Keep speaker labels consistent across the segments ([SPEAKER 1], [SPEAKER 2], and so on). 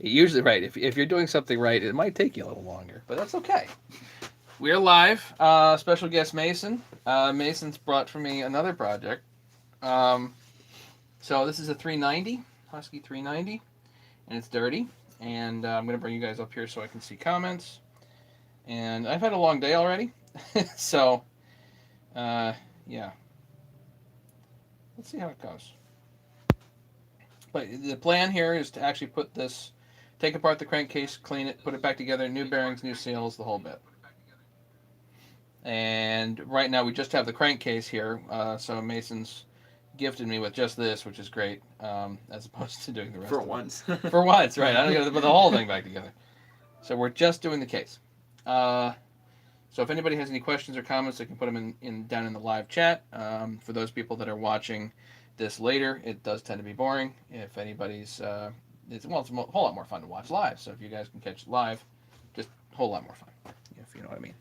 [SPEAKER 1] Usually, right. If you're doing something right, it might take you a little longer, but that's okay. We're live. Special guest Mason. Mason's brought for me another project. Um, so this is a 390, Husky 390, and it's dirty. And I'm going to bring you guys up here so I can see comments. And I've had a long day already. So, yeah. Let's see how it goes. But the plan here is to actually put this, take apart the crankcase, clean it, put it back together, new bearings, new seals, the whole bit. And right now we just have the crankcase here, so Mason's gifted me with just this, which is great, as opposed to doing the rest.
[SPEAKER 2] For once.
[SPEAKER 1] For once, right? I don't got to put the whole thing back together. So we're just doing the case. So if anybody has any questions or comments, they can put them in down in the live chat. For those people that are watching this later, it does tend to be boring. If anybody's, it's a whole lot more fun to watch live. So if you guys can catch it live, just a whole lot more fun, if you know what I mean.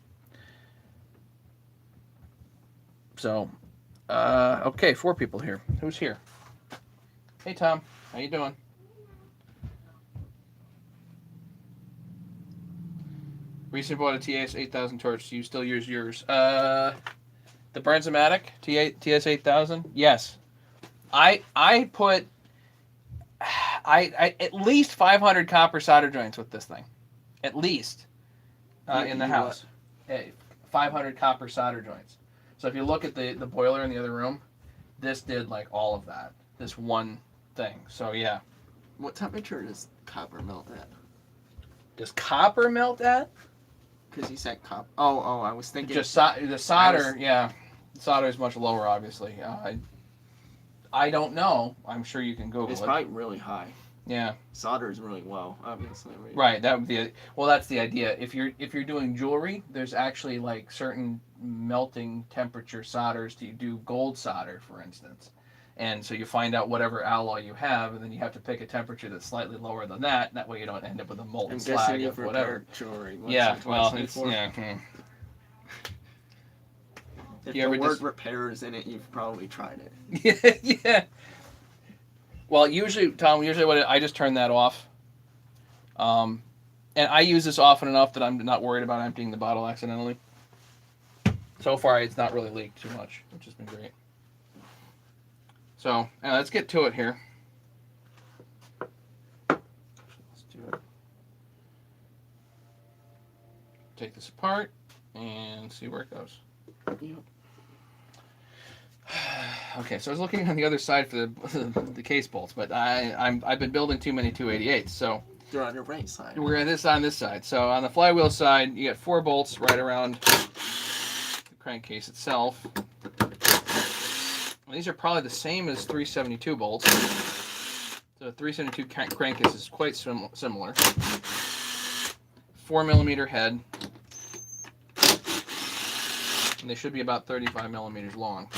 [SPEAKER 1] So, okay, 4 people here. Who's here? Hey, Tom. How you doing? Recently bought a TS 8000 torch. Do you still use yours? The Bernzomatic TS 8000? Yes. I put I at least 500 copper solder joints with this thing. At least. In the house. 500 copper solder joints. So if you look at the boiler in the other room, this did like all of that. This one thing. So yeah.
[SPEAKER 2] What temperature does copper melt at?
[SPEAKER 1] Does copper melt at?
[SPEAKER 2] Because you said copper. Oh, I was thinking.
[SPEAKER 1] Just the solder, yeah. The solder is much lower, obviously. I don't know. I'm sure you can Google
[SPEAKER 2] it's
[SPEAKER 1] it.
[SPEAKER 2] probably really high.
[SPEAKER 1] Yeah.
[SPEAKER 2] Solder is really low, obviously.
[SPEAKER 1] Right. That would be. Well, that's the idea. If you're doing jewelry, there's actually like certain melting temperature solders to do gold solder, for instance. And so you find out whatever alloy you have, and then you have to pick a temperature that's slightly lower than that. That way you don't end up with a molten slag of whatever.
[SPEAKER 2] Jewelry
[SPEAKER 1] Yeah. Well, it's yeah.
[SPEAKER 2] If the word repair is in it, you've probably tried
[SPEAKER 1] it. Yeah. Well, usually, Tom, I just turn that off. And I use this often enough that I'm not worried about emptying the bottle accidentally. So far, it's not really leaked too much, which has been great. So, let's get to it here. Let's do it. Take this apart and see where it goes.
[SPEAKER 2] Yep.
[SPEAKER 1] Okay, so I was looking on the other side for the case bolts, but I've been building too many 288s, so
[SPEAKER 2] they're on your right side.
[SPEAKER 1] We're on this side. So on the flywheel side, you got 4 bolts right around the crankcase itself. These are probably the same as 372 bolts. So 372 crankcase is quite similar. 4mm head. And they should be about 35mm long.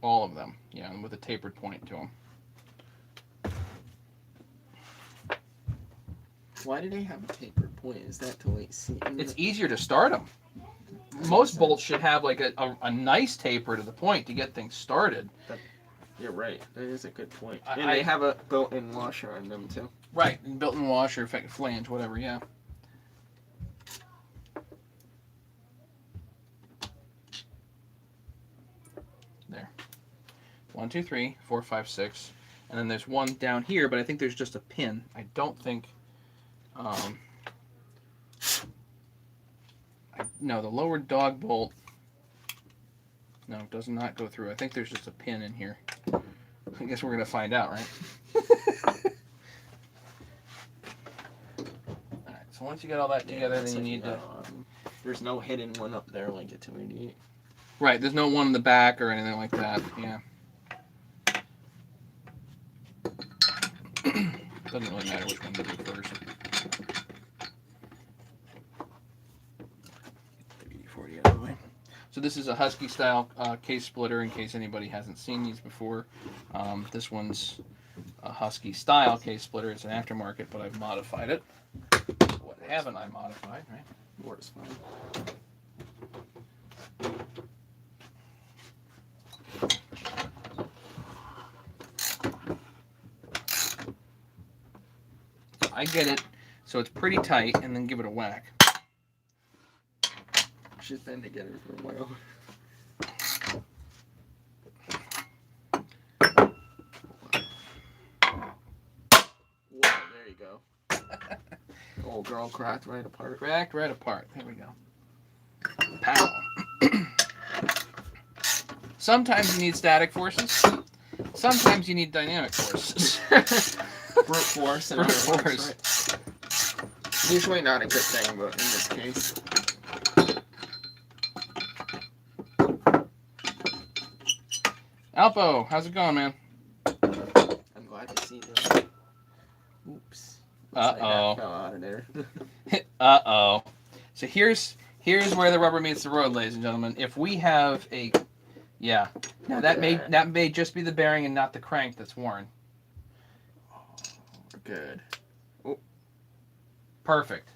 [SPEAKER 1] All of them, yeah, and with a tapered point to them.
[SPEAKER 2] Why do they have a tapered point? Is that to like see?
[SPEAKER 1] It's easier to start them. Most bolts should have like a nice taper to the point to get things started.
[SPEAKER 2] You're right. That is a good point. And they have a built-in washer on them too.
[SPEAKER 1] Right, built-in washer, flange, whatever. Yeah. There. 1, 2, 3, 4, 5, 6, and then there's one down here, but I think there's just a pin. I don't think. No, the lower dog bolt. No, it does not go through. I think there's just a pin in here. I guess we're gonna find out, right? All right. So once you get all that together, then you need to.
[SPEAKER 2] There's no hidden one up there like a 288.
[SPEAKER 1] Right. There's no one in the back or anything like that. Yeah. Doesn't really matter which one to do first. 30-40 out of the way. So this is a Husky style case splitter in case anybody hasn't seen these before. This one's a Husky style case splitter. It's an aftermarket, but I've modified it. What haven't I modified, right?
[SPEAKER 2] Works fine.
[SPEAKER 1] I get it so it's pretty tight, and then give it a whack.
[SPEAKER 2] She's been together for a while. Whoa, there you go. Old girl cracked right apart.
[SPEAKER 1] Cracked right apart. There we go. Pow. Sometimes you need static forces. Sometimes you need dynamic forces.
[SPEAKER 2] Brute force.
[SPEAKER 1] Brute force.
[SPEAKER 2] Right. Usually not a good thing, but in this case.
[SPEAKER 1] Alpo, how's it going, man?
[SPEAKER 2] I'm glad to see this. Oops. Looks like
[SPEAKER 1] Uh-oh.
[SPEAKER 2] that fell out of there.
[SPEAKER 1] Uh-oh. So here's where the rubber meets the road, ladies and gentlemen. If we have a... Yeah. Now that may just be the bearing and not the crank that's worn.
[SPEAKER 2] Good.
[SPEAKER 1] Perfect.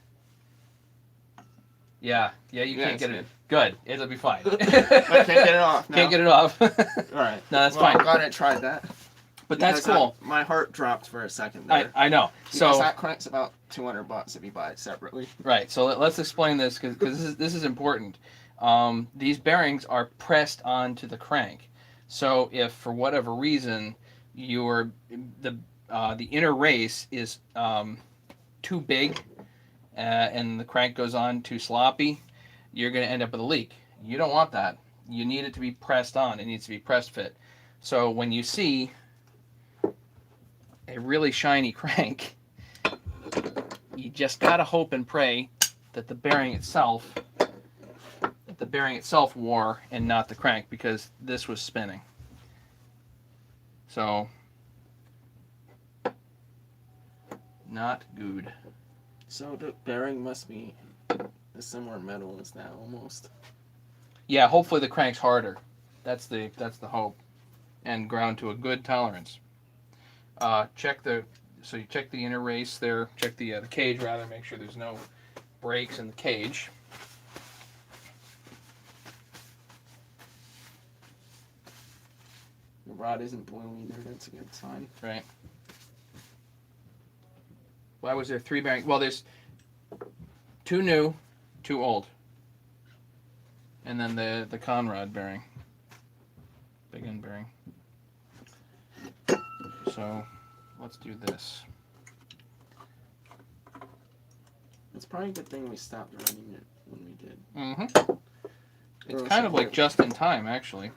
[SPEAKER 1] Yeah, you can't get it. Good. It'll be fine.
[SPEAKER 2] I can't get it off now.
[SPEAKER 1] Can't get it off.
[SPEAKER 2] Alright.
[SPEAKER 1] No, that's fine.
[SPEAKER 2] I'm glad I tried that.
[SPEAKER 1] But that's cool.
[SPEAKER 2] My heart dropped for a second there.
[SPEAKER 1] I know.
[SPEAKER 2] Because that crank's about $200 if you buy it separately.
[SPEAKER 1] Right. So let's explain this because this is important. These bearings are pressed onto the crank. So if for whatever reason the inner race is too big and the crank goes on too sloppy, you're going to end up with a leak. You don't want that. You need it to be pressed on. It needs to be press fit. So when you see a really shiny crank, you just gotta hope and pray that the bearing itself wore and not the crank, because this was spinning. So not good.
[SPEAKER 2] So the bearing must be a similar metal as that almost.
[SPEAKER 1] Yeah, hopefully the crank's harder. That's the hope, and ground to a good tolerance. You check the inner race there. Check the cage rather. Make sure there's no breaks in the cage.
[SPEAKER 2] The rod isn't blue either. That's a good sign.
[SPEAKER 1] Right. Why was there 3 bearings? Well, there's 2 new, 2 old, and then the Conrad bearing, big end bearing. So let's do this.
[SPEAKER 2] It's probably a good thing we stopped running it when we did.
[SPEAKER 1] Mm-hmm. It's kind of like just in time, actually.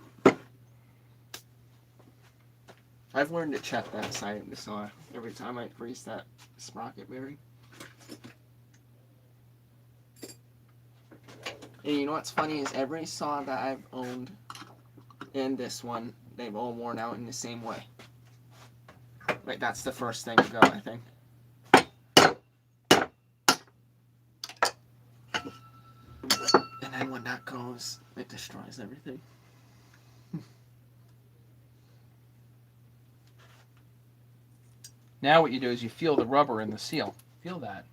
[SPEAKER 2] I've learned to check that side of the saw every time I grease that sprocket bearing. And you know what's funny is every saw that I've owned and this one, they've all worn out in the same way. Like, that's the first thing to go, I think. And then when that goes, it destroys everything.
[SPEAKER 1] Now what you do is you feel the rubber in the seal. Feel that.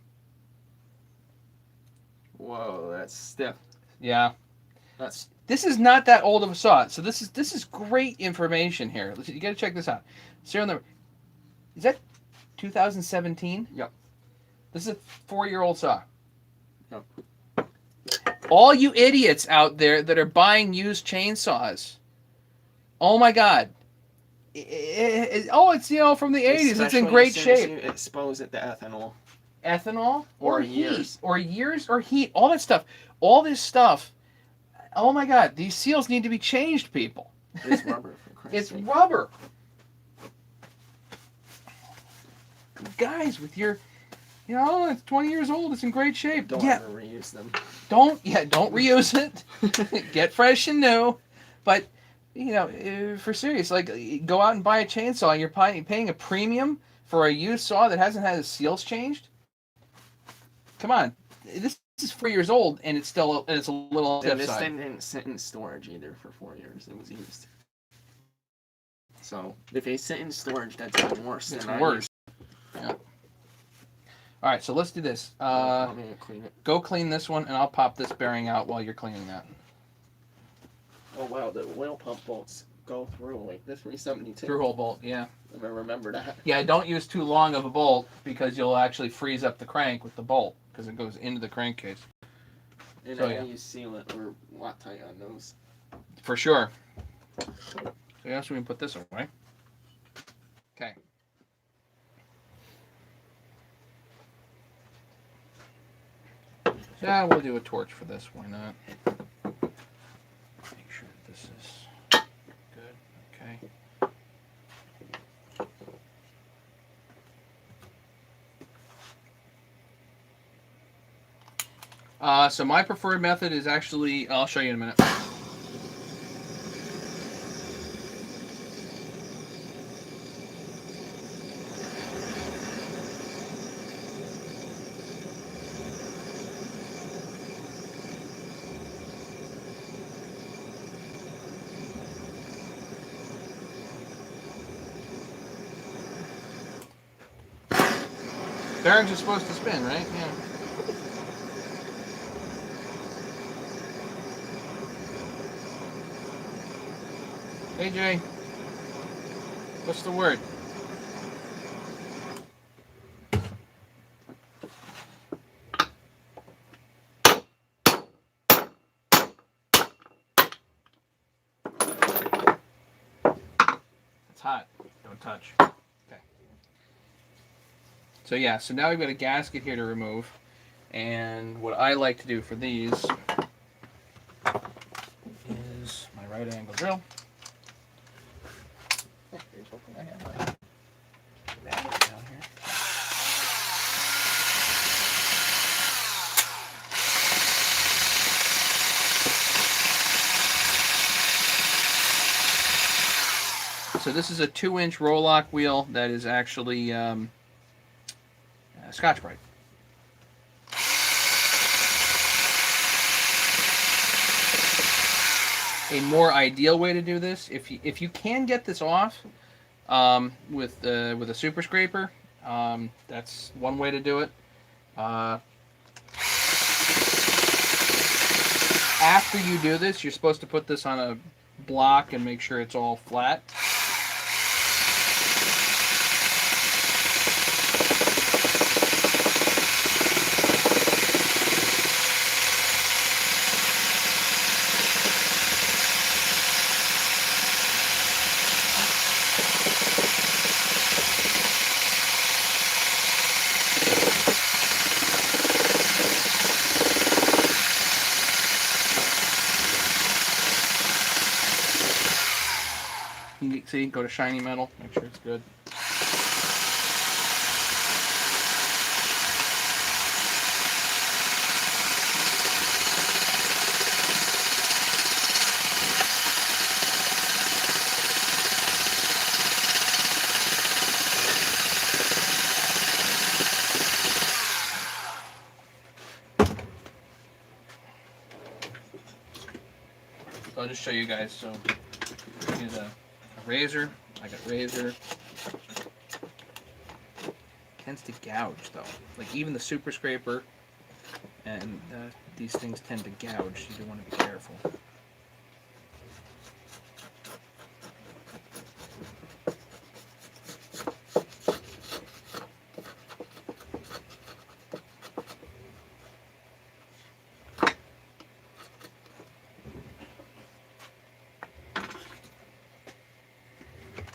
[SPEAKER 2] Whoa, that's stiff.
[SPEAKER 1] Yeah. This is not that old of a saw, so this is great information here. You got to check this out. Serial number. Is that 2017?
[SPEAKER 2] Yep.
[SPEAKER 1] This is a 4-year-old saw.
[SPEAKER 2] Yep.
[SPEAKER 1] All you idiots out there that are buying used chainsaws, oh my God. It's from the 80s. It's in great shape.
[SPEAKER 2] You expose it to ethanol.
[SPEAKER 1] Ethanol
[SPEAKER 2] or
[SPEAKER 1] heat. Or heat. All that stuff. All this stuff. Oh my God. These seals need to be changed, people.
[SPEAKER 2] It's rubber. For Christ's
[SPEAKER 1] It's
[SPEAKER 2] sake.
[SPEAKER 1] rubber. Guys, with your, it's 20 years old. It's in great shape.
[SPEAKER 2] Don't ever reuse them.
[SPEAKER 1] Don't reuse it. Get fresh and new. But, for serious, like, go out and buy a chainsaw and you're paying a premium for a used saw that hasn't had its seals changed? Come on. This is 4 years old and it's a little
[SPEAKER 2] And this
[SPEAKER 1] side.
[SPEAKER 2] thing didn't sit in storage either for 4 years. It was used. So, if they sit in storage, that's even worse.
[SPEAKER 1] It's worse. Yeah. All right, so let's do this.
[SPEAKER 2] I'm gonna clean it.
[SPEAKER 1] Go clean this one, and I'll pop this bearing out while you're cleaning that.
[SPEAKER 2] Oh wow, the oil pump bolts go through like the 372.
[SPEAKER 1] Through hole bolt, yeah.
[SPEAKER 2] I'm gonna remember that.
[SPEAKER 1] Yeah, don't use too long of a bolt because you'll actually freeze up the crank with the bolt because it goes into the crankcase.
[SPEAKER 2] And
[SPEAKER 1] So,
[SPEAKER 2] I
[SPEAKER 1] yeah.
[SPEAKER 2] use sealant or Loctite on those.
[SPEAKER 1] For sure. So yeah, so we can put this away. Okay. Yeah, we'll do a torch for this. Why not? Make sure that this is good. Okay. So my preferred method is actually, I'll show you in a minute. Bearings are supposed to spin, right? Yeah. Hey Jay, what's the word? It's hot. Don't touch. Okay. So yeah, so now we've got a gasket here to remove. And what I like to do for these is my right angle drill. I have my battery down here. So this is a 2-inch roll-lock wheel that is actually Scotch-Brite. A more ideal way to do this, if you can get this off with a super scraper, that's one way to do it. After you do this, you're supposed to put this on a block and make sure it's all flat. You see, go to shiny metal, make sure it's good. So I'll just show you guys. So use a razor. I got razor. Tends to gouge though. Like even the super scraper and these things tend to gouge. You do want to be careful.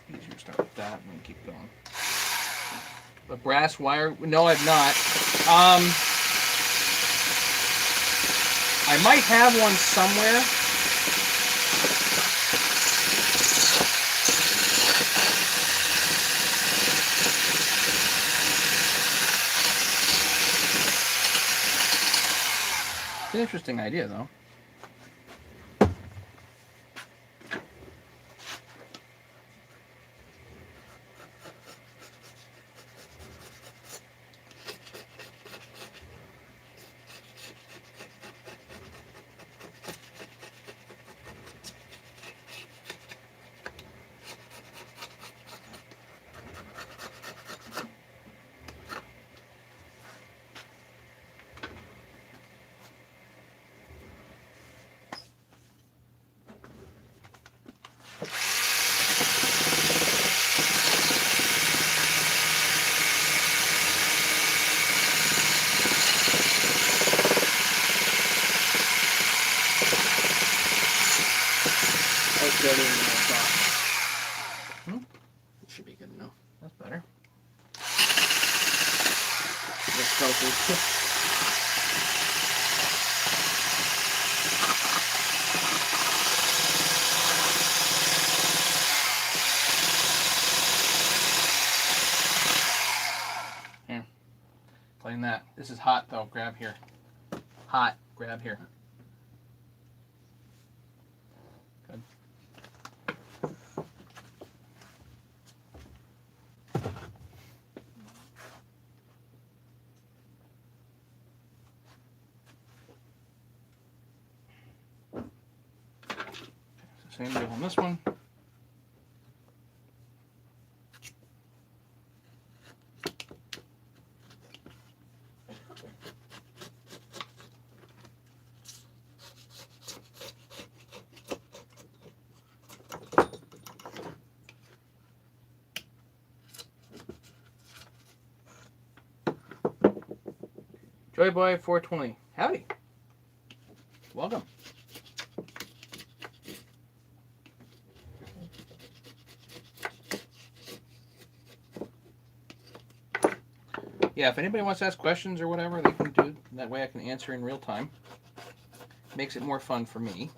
[SPEAKER 1] Easier start with that and then keep going. A brass wire? No, I've not. I might have one somewhere. It's an interesting idea, though. That's better.
[SPEAKER 2] Just go through.
[SPEAKER 1] Clean that. This is hot though. Grab here. Hot. Grab here. Good. Same deal on this one. Joy Boy 420. Howdy. Welcome. Yeah, if anybody wants to ask questions or whatever, they can do. That way I can answer in real time. Makes it more fun for me.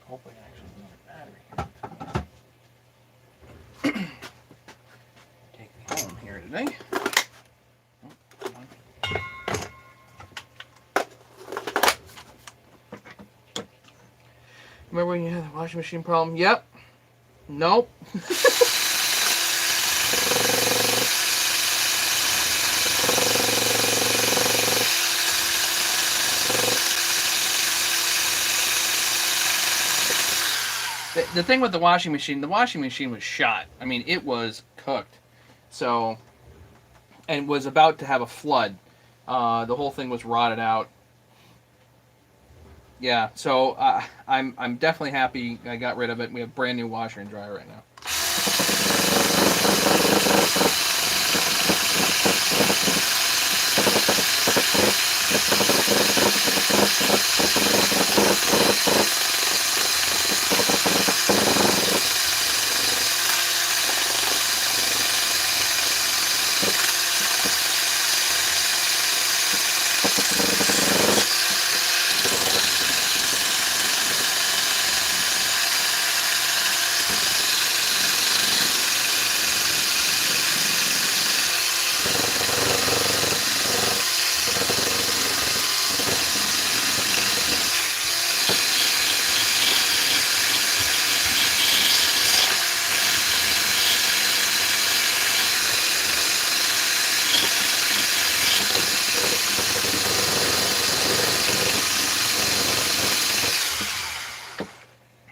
[SPEAKER 1] Hopefully, actually, another battery. Take me home here today. Oh, come on. Remember when you had the washing machine problem? Yep. Nope. The thing with the washing machine was shot. I mean, it was cooked. So, and was about to have a flood. The whole thing was rotted out. Yeah, so I'm definitely happy I got rid of it. We have brand new washer and dryer right now.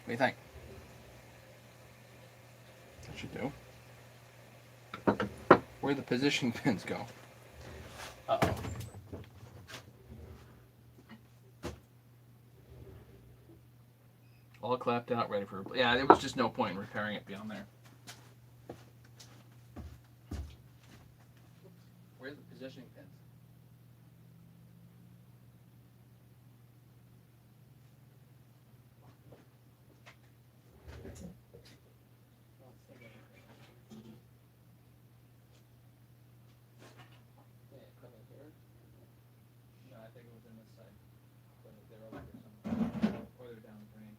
[SPEAKER 1] What do you think? That should do. Where'd the position pins go? Uh-oh. All clapped out, ready for... Yeah, there was just no point in repairing it beyond there. Where's the positioning pins? No, I think it was in this side. But they're over here somewhere. Or they're down the drain.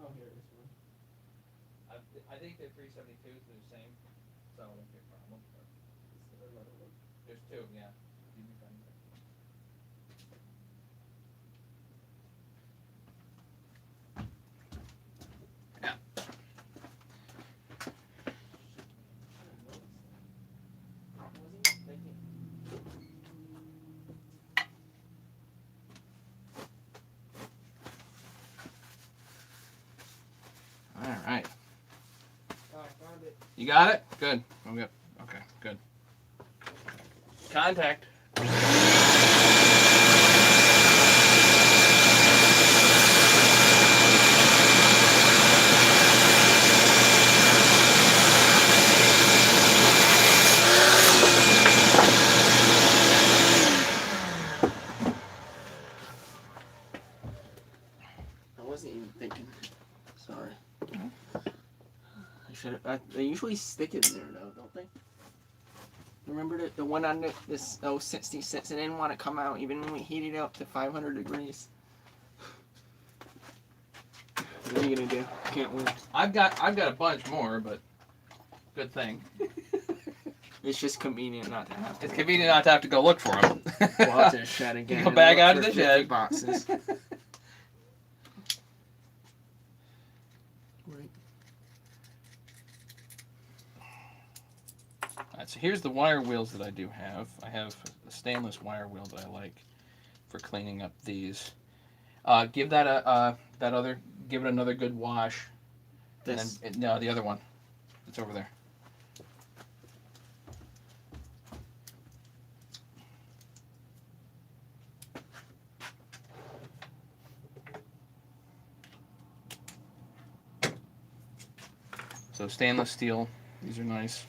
[SPEAKER 2] Oh, here it is one.
[SPEAKER 1] I think they're 372s, they're the same. So it won't be a problem. There's two, yeah. You'd be fine with that. All right.
[SPEAKER 2] Oh, I found it.
[SPEAKER 1] You got it? Good. Okay, good. Contact.
[SPEAKER 2] I wasn't even thinking. Sorry. I should have. They usually stick it in there though, don't they? Remember the one on this 66? It didn't want to come out even when we heated it up to 500 degrees. What are you gonna do? Can't win.
[SPEAKER 1] I've got a bunch more, but good thing.
[SPEAKER 2] It's just convenient not to have to.
[SPEAKER 1] It's convenient not to have to go look for them.
[SPEAKER 2] Go out to the shed again.
[SPEAKER 1] Go
[SPEAKER 2] and
[SPEAKER 1] back
[SPEAKER 2] look
[SPEAKER 1] out
[SPEAKER 2] for
[SPEAKER 1] to the
[SPEAKER 2] 50
[SPEAKER 1] shed.
[SPEAKER 2] boxes. Right.
[SPEAKER 1] Alright, so here's the wire wheels that I do have. I have a stainless wire wheel that I like for cleaning up these. Give that give it another good wash.
[SPEAKER 2] This.
[SPEAKER 1] And then, no, the other one. It's over there. So stainless steel. These are nice.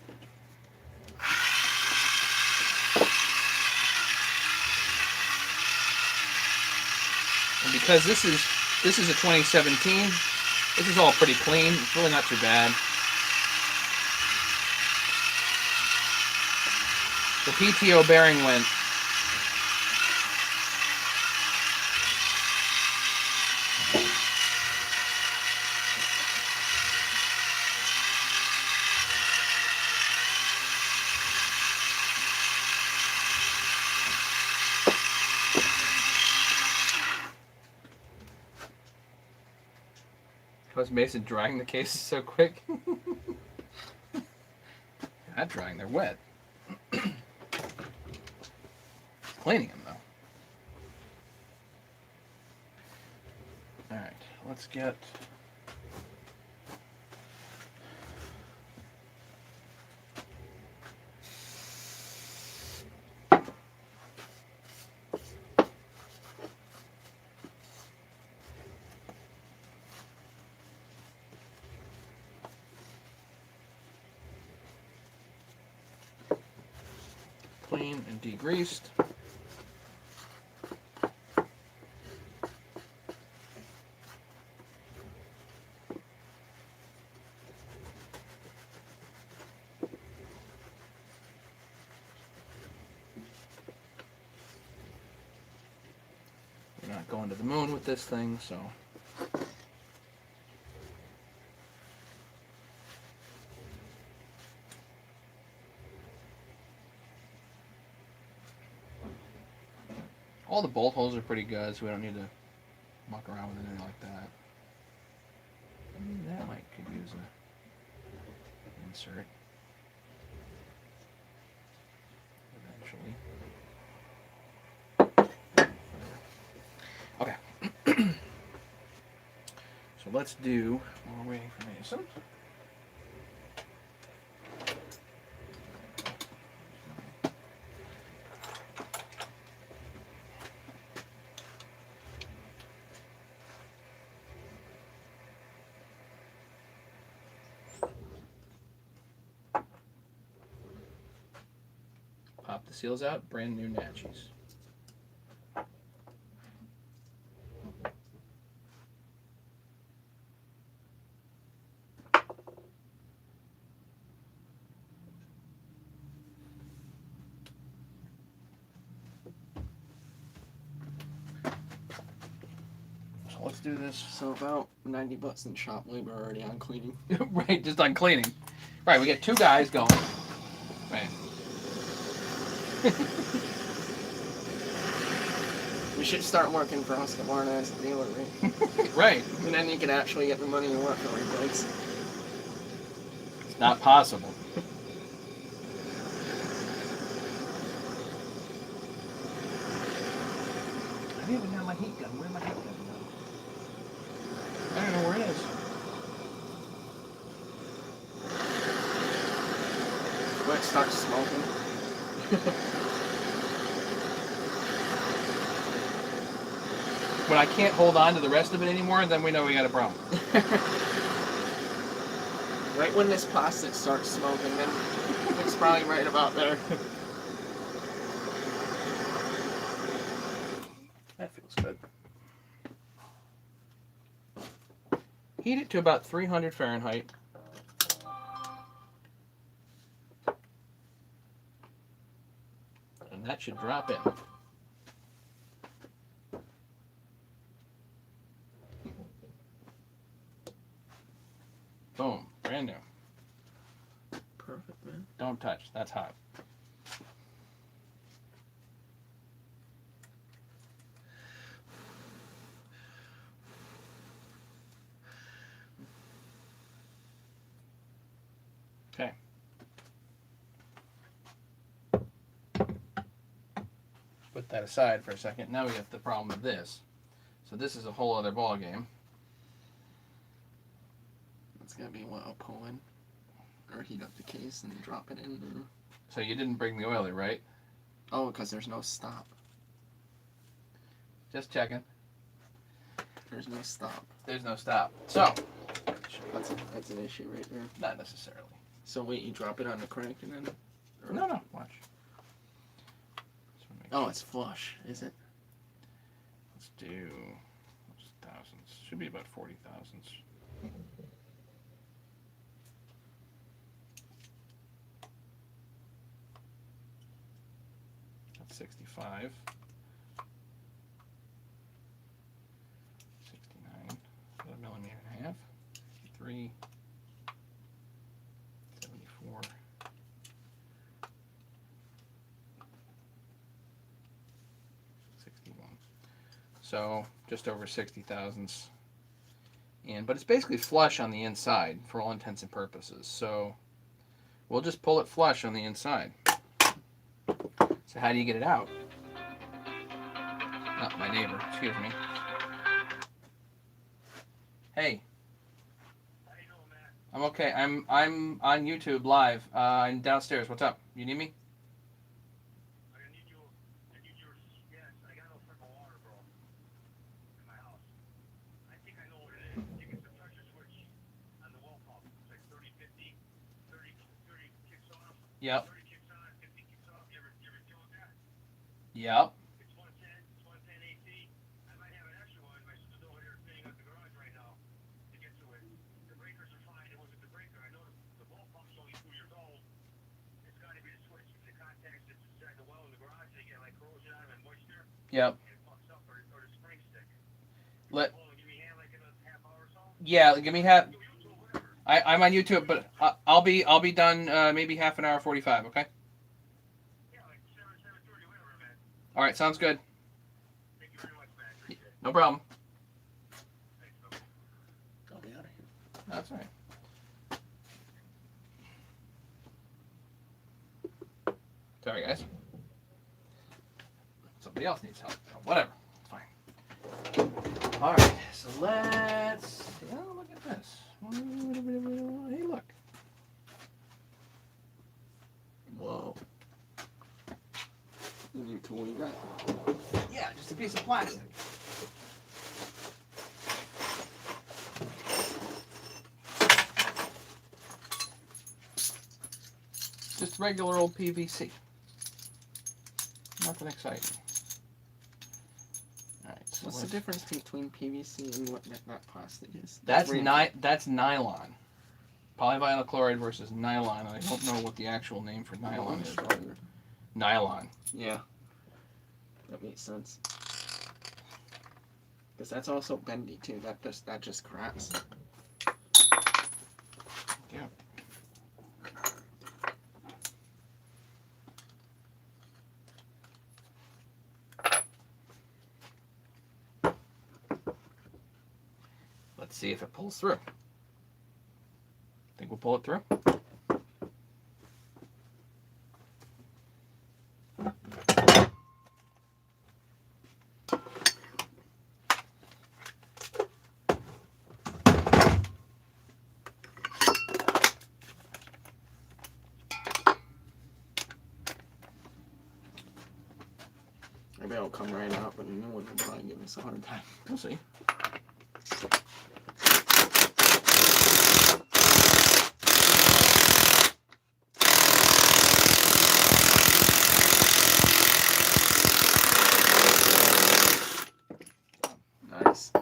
[SPEAKER 1] And because this is a 2017, this is all pretty clean. It's really not too bad. The PTO bearing went. Was Mason drying the cases so quick? Not drying, they're wet. Cleaning them though. Alright, let's get clean and degreased. We're not going to the moon with this thing, so all the bolt holes are pretty good, so we don't need to muck around with anything like that. That might could use a insert eventually. Okay. So let's do, while we're waiting for Mason. Pop the seals out, brand new Natchies. So let's do this.
[SPEAKER 2] So about 90 bucks in shop labor already on cleaning.
[SPEAKER 1] Right, just on cleaning. Right, we get two guys going. Right.
[SPEAKER 2] We should start working for Husqvarna as a dealer, right?
[SPEAKER 1] Right.
[SPEAKER 2] And then you can actually get the money and work for every place.
[SPEAKER 1] It's not possible. I didn't even have my heat gun. Where'd my heat gun go? I don't know where it is.
[SPEAKER 2] it starts smoking.
[SPEAKER 1] When I can't hold on to the rest of it anymore, then we know we got a problem.
[SPEAKER 2] Right when this plastic starts smoking, then it's probably right about there.
[SPEAKER 1] That feels good. Heat it to about 300 Fahrenheit. And that should drop in. Boom. Brand new.
[SPEAKER 2] Perfect, man.
[SPEAKER 1] Don't touch. That's hot. Okay. Put that aside for a second. Now we got the problem with this. So this is a whole other ball game.
[SPEAKER 2] It's gonna be what, I'll pull in or heat up the case and drop it in. Or...
[SPEAKER 1] So you didn't bring the oiler, right?
[SPEAKER 2] Oh, because there's no stop.
[SPEAKER 1] Just checking.
[SPEAKER 2] There's no stop.
[SPEAKER 1] There's no stop. So
[SPEAKER 2] That's an issue right there.
[SPEAKER 1] not necessarily.
[SPEAKER 2] So wait, you drop it on the crank and then? Or...
[SPEAKER 1] No. Watch.
[SPEAKER 2] Oh, it's flush, is it?
[SPEAKER 1] Let's do thousands. Should be about 40 thousandths. That's 65. 69. About a millimeter and a half. 53. 74. 61. So just over 60 thousandths. But it's basically flush on the inside for all intents and purposes. So we'll just pull it flush on the inside. So how do you get it out? Oh, my neighbor, excuse me. Hey.
[SPEAKER 3] How you doing, Matt?
[SPEAKER 1] I'm okay. I'm on YouTube live. I'm downstairs. What's up? You need me?
[SPEAKER 3] I need your, yes, I got no freaking water, bro, in my house. I think I know what it is. I think it's the pressure switch on the well pump. It's like 30, 50, 30 kicks off.
[SPEAKER 1] Yep.
[SPEAKER 3] 30 kicks on, 50 kicks off. You ever deal with that?
[SPEAKER 1] Yep.
[SPEAKER 3] It's 110 AC. I might have an extra one. My sister's over here cleaning up the garage right now to get to it. The breakers are fine. It wasn't the breaker. I know the well pump's only 2 years old. It's got to be the switch. The contacts that's inside the well in the garage, they get like corrosion out of it, moisture.
[SPEAKER 1] Yep.
[SPEAKER 3] And it fucks up, or the spring stick.
[SPEAKER 1] Let.
[SPEAKER 3] Give me a hand like in a half hour or so.
[SPEAKER 1] Yeah. Give me half.
[SPEAKER 3] Do YouTube, whatever.
[SPEAKER 1] I'm on YouTube, but I'll be done maybe half an hour 45. Okay.
[SPEAKER 3] Yeah, like 7:30, whatever, man.
[SPEAKER 1] All right. Sounds good.
[SPEAKER 3] Thank you very much, man. Appreciate it.
[SPEAKER 1] No problem.
[SPEAKER 3] Thanks, bye.
[SPEAKER 2] I'll be out of here.
[SPEAKER 1] That's all right. Sorry, guys. Somebody else needs help. Whatever. It's fine. All right. So let's. Oh, look at this. Hey, look.
[SPEAKER 2] Whoa. New tool you got?
[SPEAKER 1] Yeah, just a piece of plastic. Just regular old PVC. Nothing exciting. Alright, so
[SPEAKER 2] What's the difference between PVC and what that plastic is?
[SPEAKER 1] That's nylon. Polyvinyl chloride versus nylon. I don't know what the actual name for nylon is. Nylon.
[SPEAKER 2] Yeah. That makes sense. Because that's also bendy too. That just cracks.
[SPEAKER 1] Yeah. Let's see if it pulls through. Think we'll pull it through?
[SPEAKER 2] will come right out, but the new one will probably give us a hard time.
[SPEAKER 1] We'll see.
[SPEAKER 2] Nice.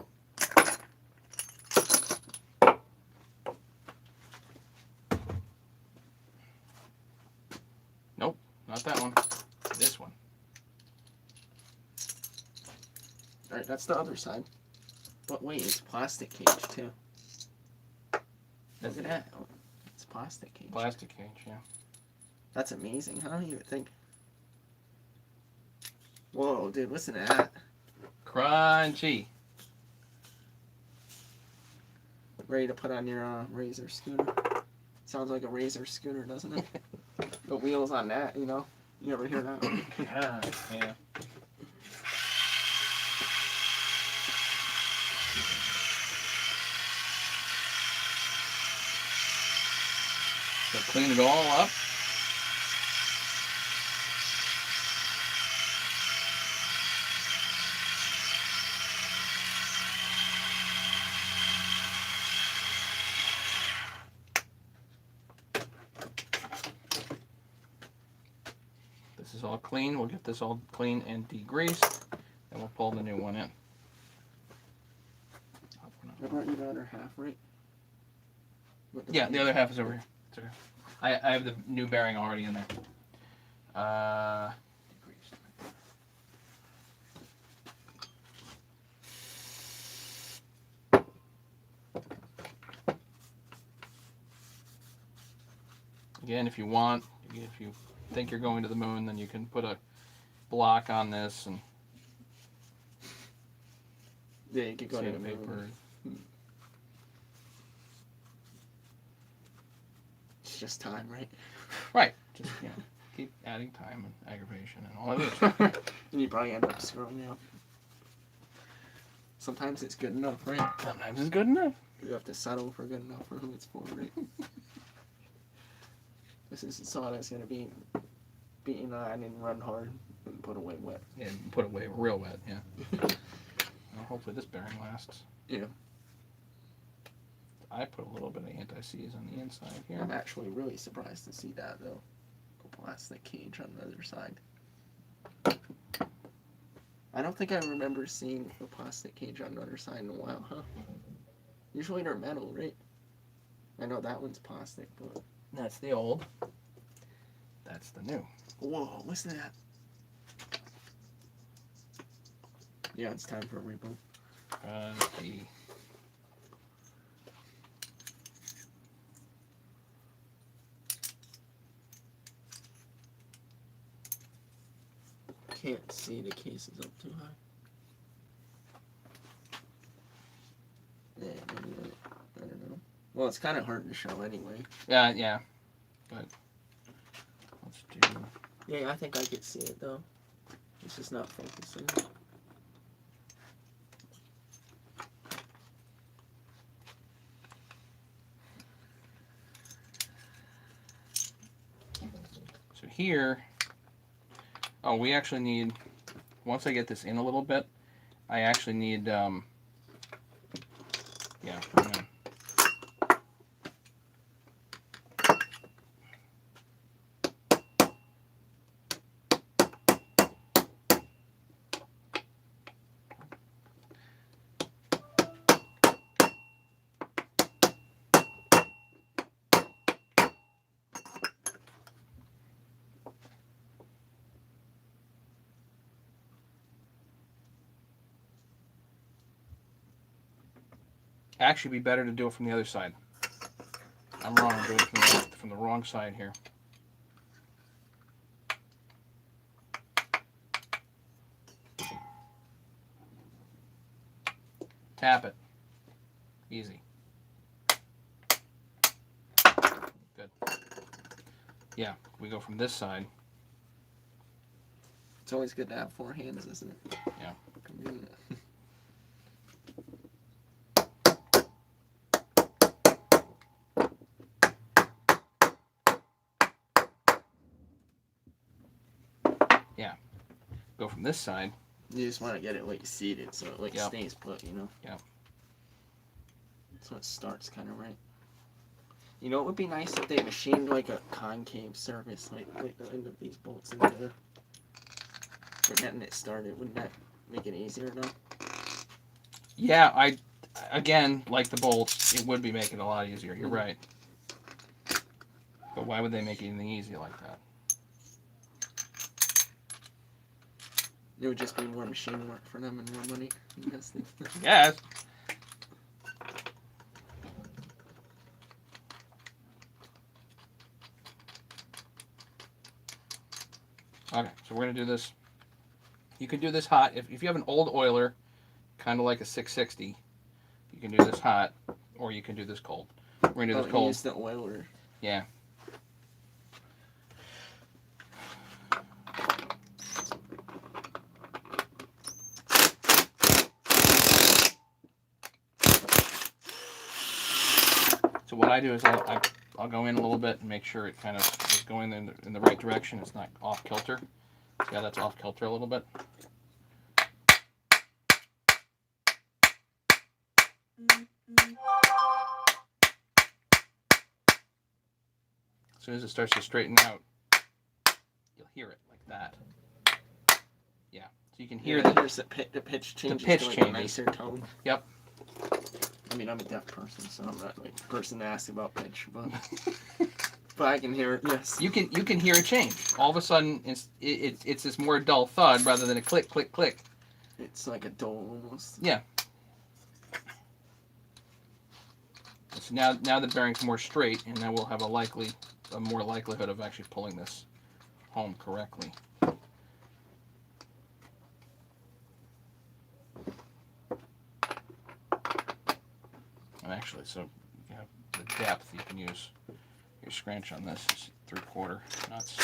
[SPEAKER 1] Nope, not that one. This one.
[SPEAKER 2] All right, that's the other side. But wait, it's plastic cage too. Look at that. Oh, it's plastic cage.
[SPEAKER 1] Plastic cage, yeah.
[SPEAKER 2] That's amazing, huh? You would think. Whoa, dude, listen to that.
[SPEAKER 1] Crunchy.
[SPEAKER 2] Ready to put on your Razor scooter. Sounds like a Razor scooter, doesn't it? The wheels on that, you know? You ever hear that one?
[SPEAKER 1] Yeah. Yeah. So clean it all up. This is all clean. We'll get this all clean and degreased, and we'll pull the new one in.
[SPEAKER 2] I brought you the other half, right?
[SPEAKER 1] Yeah, the other half is over here. It's okay. I have the new bearing already in there. Degreased. Again, if you want, if you think you're going to the moon, then you can put a block on this and
[SPEAKER 2] Yeah, you could go to the
[SPEAKER 1] paper.
[SPEAKER 2] moon. It's just time, right?
[SPEAKER 1] Right. Just keep adding time and aggravation and all of this.
[SPEAKER 2] And you probably end up screwing out. Sometimes it's good enough, right?
[SPEAKER 1] Sometimes it's good enough.
[SPEAKER 2] You have to settle for good enough for who it's for, right? This is the saw that's gonna be beaten on and run hard and put away wet.
[SPEAKER 1] Yeah, put away real wet, yeah. Well, hopefully this bearing lasts.
[SPEAKER 2] Yeah.
[SPEAKER 1] I put a little bit of anti-seize on the inside here.
[SPEAKER 2] I'm actually really surprised to see that though. A plastic cage on the other side. I don't think I remember seeing a plastic cage on the other side in a while, huh? Usually they're metal, right? I know that one's plastic, but
[SPEAKER 1] That's the old. That's the new.
[SPEAKER 2] whoa, listen to that. Yeah, it's time for a reboot.
[SPEAKER 1] The
[SPEAKER 2] Can't see the cases up too high. Yeah, maybe I don't know. Well, it's kind of hard to show anyway.
[SPEAKER 1] yeah. But let's do.
[SPEAKER 2] Yeah, I think I could see it though. It's just not focusing.
[SPEAKER 1] So here. Oh, we actually need. Once I get this in a little bit, I actually need. Yeah. Hang on. Actually, be better to do it from the other side. I'm wrong. I'm doing it from the wrong side here. Tap it. Easy. Good. Yeah, we go from this side.
[SPEAKER 2] It's always good to have four hands, isn't it?
[SPEAKER 1] Yeah.
[SPEAKER 2] Convenient.
[SPEAKER 1] Go from this side
[SPEAKER 2] You just want to get it like seated so it like
[SPEAKER 1] Yep.
[SPEAKER 2] stays put, you know?
[SPEAKER 1] Yep.
[SPEAKER 2] So it starts kind of right. You know, it would be nice if they machined like a concave surface, like the end of these bolts in there. For getting it started, wouldn't that make it easier though?
[SPEAKER 1] Yeah, again, like the bolts, it would be making it a lot easier. You're right. But why would they make anything easy like that?
[SPEAKER 2] It would just be more machine work for them and more money. Yes.
[SPEAKER 1] Yes. Okay, so we're gonna do this. You can do this hot if you have an old oiler, kind of like a 660. You can do this hot, or you can do this cold. We're gonna do this cold.
[SPEAKER 2] Use the oiler.
[SPEAKER 1] Yeah. So what I do is I'll go in a little bit and make sure it kind of is going in the right direction. It's not off kilter. See how that's off kilter a little bit? As soon as it starts to straighten out, you'll hear it like that. Yeah, so you can hear
[SPEAKER 2] the pitch changes
[SPEAKER 1] pitch
[SPEAKER 2] to like
[SPEAKER 1] changes.
[SPEAKER 2] a nicer tone.
[SPEAKER 1] Yep.
[SPEAKER 2] I mean, I'm a deaf person, so I'm not like the person to ask about pitch, but but I can hear it. Yes.
[SPEAKER 1] You can hear it change. All of a sudden, it's this more dull thud rather than a click click click.
[SPEAKER 2] It's like a dole almost.
[SPEAKER 1] Yeah. So now the bearing's more straight, and now we'll have a more likelihood of actually pulling this home correctly. And actually, so you have the depth, you can use your scranch on this. It's 3/4 nuts.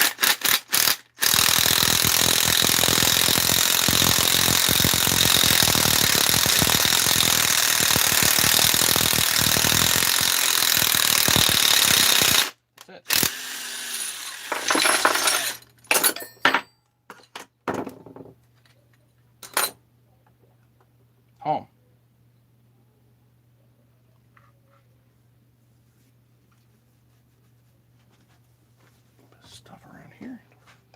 [SPEAKER 1] Home. Stuff around here.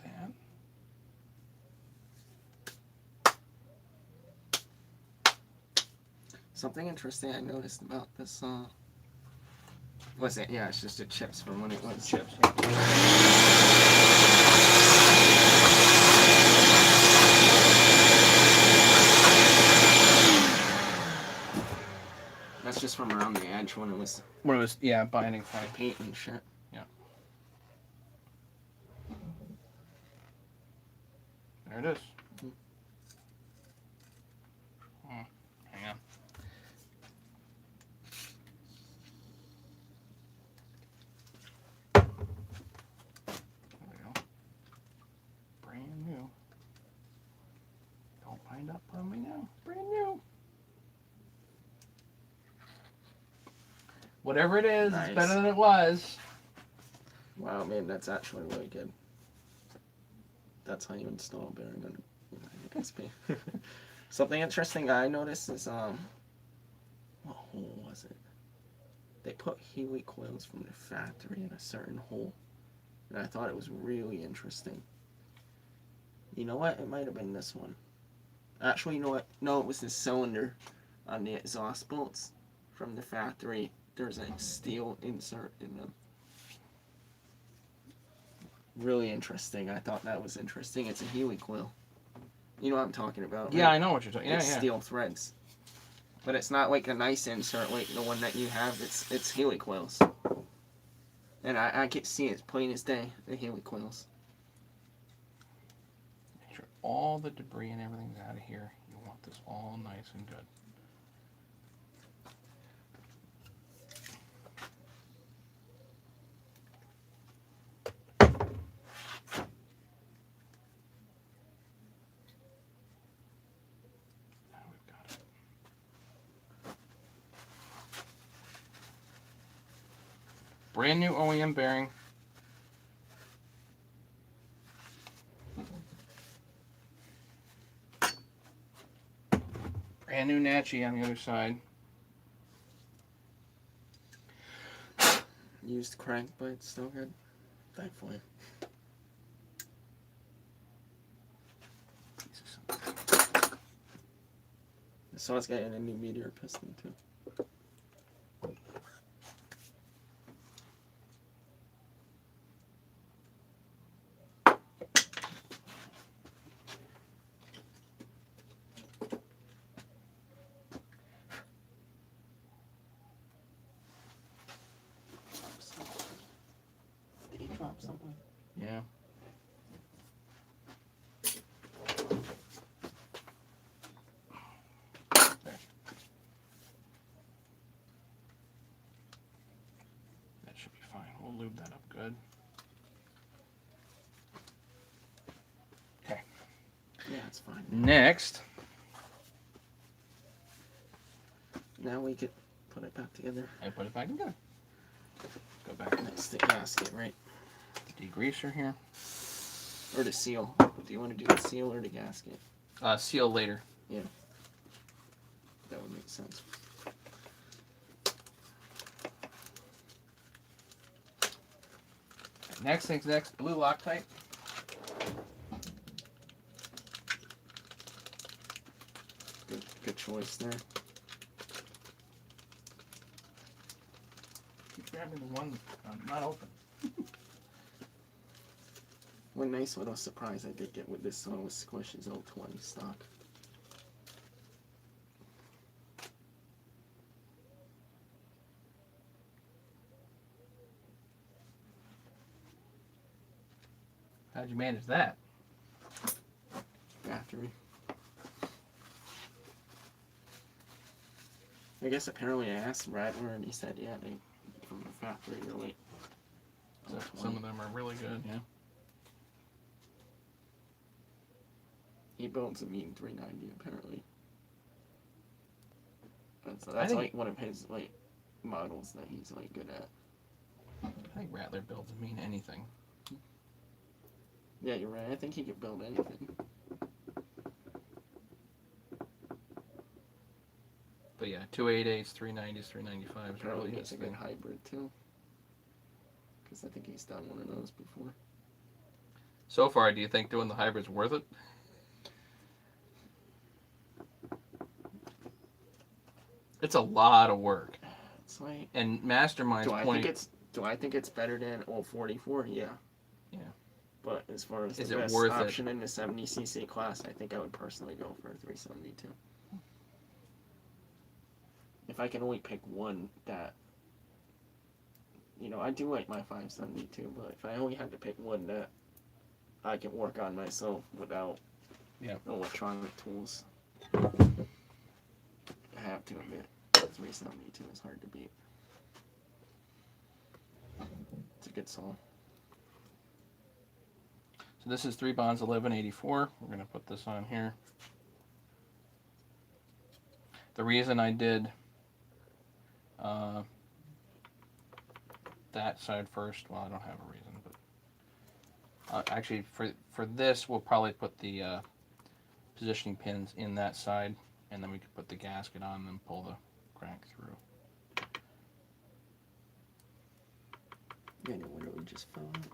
[SPEAKER 1] That.
[SPEAKER 2] Something interesting I noticed about this. Was it? Yeah, it's just the chips from when it was.
[SPEAKER 1] Chips.
[SPEAKER 2] That's just from around the edge when it was
[SPEAKER 1] Binding fine.
[SPEAKER 2] paint and shit.
[SPEAKER 1] Yeah. There it is. Hang on. There we go. Brand new. Don't bind up on me now. Brand new. Whatever it is,
[SPEAKER 2] Nice.
[SPEAKER 1] it's better than it was.
[SPEAKER 2] Wow, man, that's actually really good. That's how you install a bearing on an XP. Something interesting I noticed is what hole was it? They put Healy coils from the factory in a certain hole, and I thought it was really interesting. You know what? It might have been this one. Actually, you know what? No, it was the cylinder on the exhaust bolts from the factory. There's a steel insert in them. Really interesting. I thought that was interesting. It's a Healy coil. You know what I'm talking about,
[SPEAKER 1] Yeah,
[SPEAKER 2] right?
[SPEAKER 1] I know what you're talking. Yeah,
[SPEAKER 2] It's
[SPEAKER 1] yeah.
[SPEAKER 2] steel threads. But it's not like a nice insert like the one that you have. It's Healy coils. And I can see it plain as day, the Healy coils.
[SPEAKER 1] Make sure all the debris and everything's out of here. You want this all nice and good. Now we've got it. Brand new OEM bearing. Brand new Natchy on the other side.
[SPEAKER 2] Used crank, but it's still good. Thankfully. So it's getting a new meteor piston too. Did he drop something?
[SPEAKER 1] Yeah. That should be fine. We'll lube that up good. Okay.
[SPEAKER 2] Yeah, it's fine.
[SPEAKER 1] Next,
[SPEAKER 2] Now we could put it back together.
[SPEAKER 1] I put it back together. Go back to
[SPEAKER 2] Next the gasket, right?
[SPEAKER 1] the degreaser here.
[SPEAKER 2] Or the seal. Do you want to do the seal or the gasket?
[SPEAKER 1] Seal later.
[SPEAKER 2] That would make sense.
[SPEAKER 1] Next thing's next. Blue Loctite.
[SPEAKER 2] Good choice there.
[SPEAKER 1] Keep grabbing the one not open.
[SPEAKER 2] One nice little surprise I did get with this one was Squish's 020 stock.
[SPEAKER 1] How'd you manage that?
[SPEAKER 2] Factory. I guess apparently I asked Rattler and he said, yeah, they from the factory really.
[SPEAKER 1] So some of them are really good, yeah.
[SPEAKER 2] He builds a mean 390 apparently. So
[SPEAKER 1] I
[SPEAKER 2] that's
[SPEAKER 1] think-
[SPEAKER 2] like one of his like models that he's like good at.
[SPEAKER 1] I think Rattler builds mean anything.
[SPEAKER 2] Yeah, you're right. I think he could build anything.
[SPEAKER 1] But yeah, 288s, 390s, 395s are
[SPEAKER 2] Probably
[SPEAKER 1] really
[SPEAKER 2] makes
[SPEAKER 1] his
[SPEAKER 2] a good
[SPEAKER 1] thing.
[SPEAKER 2] hybrid too. Because I think he's done one of those before.
[SPEAKER 1] So far, do you think doing the hybrid's worth it? It's a lot of work.
[SPEAKER 2] It's like,
[SPEAKER 1] And Mastermind's
[SPEAKER 2] do I
[SPEAKER 1] point...
[SPEAKER 2] think it's better than 044? Yeah.
[SPEAKER 1] Yeah.
[SPEAKER 2] But as far as
[SPEAKER 1] Is
[SPEAKER 2] the
[SPEAKER 1] it
[SPEAKER 2] best
[SPEAKER 1] worth it?
[SPEAKER 2] option in the 70cc class, I think I would personally go for a 372. If I can only pick one that, you know, I do like my 572, but if I only had to pick one that I can work on myself without electronic tools, I have to admit, 372 is hard to beat. It's a good song.
[SPEAKER 1] So this is 3 bonds 1184. We're going to put this on here. The reason I did that side first, well, I don't have a reason, but actually for this, we'll probably put the positioning pins in that side, and then we could put the gasket on and pull the crank through.
[SPEAKER 2] Yeah, no wonder we just fell out.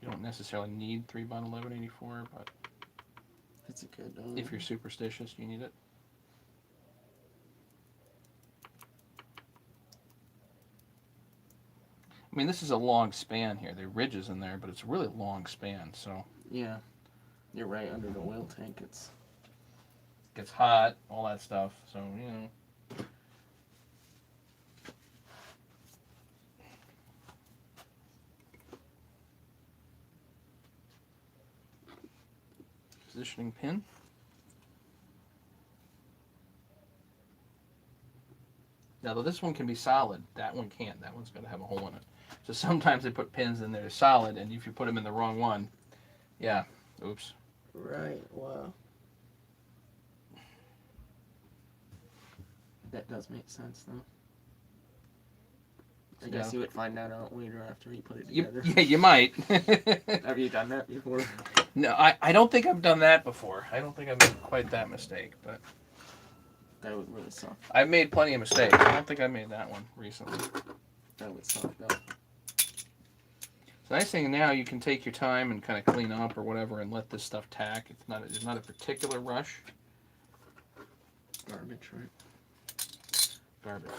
[SPEAKER 1] You don't necessarily need 3 bond 1184, but
[SPEAKER 2] It's a good.
[SPEAKER 1] if you're superstitious, you need it. I mean, this is a long span here. There are ridges in there, but it's a really long span, so
[SPEAKER 2] Yeah, you're right. Under the oil tank, it's
[SPEAKER 1] it gets hot, all that stuff. So, you know. Positioning pin. Now, though this one can be solid, that one can't. That one's got to have a hole in it. So sometimes they put pins in there solid, and if you put them in the wrong one, yeah, oops.
[SPEAKER 2] right. Wow. That does make sense, though. I guess you would find that out later after he put it
[SPEAKER 1] You,
[SPEAKER 2] together.
[SPEAKER 1] yeah, you might.
[SPEAKER 2] Have you done that before?
[SPEAKER 1] No, I don't think I've done that before. I don't think I've made quite that mistake, but
[SPEAKER 2] That would really suck.
[SPEAKER 1] I've made plenty of mistakes. I don't think I made that one recently.
[SPEAKER 2] That would suck though.
[SPEAKER 1] The nice thing now, you can take your time and kind of clean up or whatever and let this stuff tack. It's not a particular rush.
[SPEAKER 2] Garbage, right?
[SPEAKER 1] Garbage.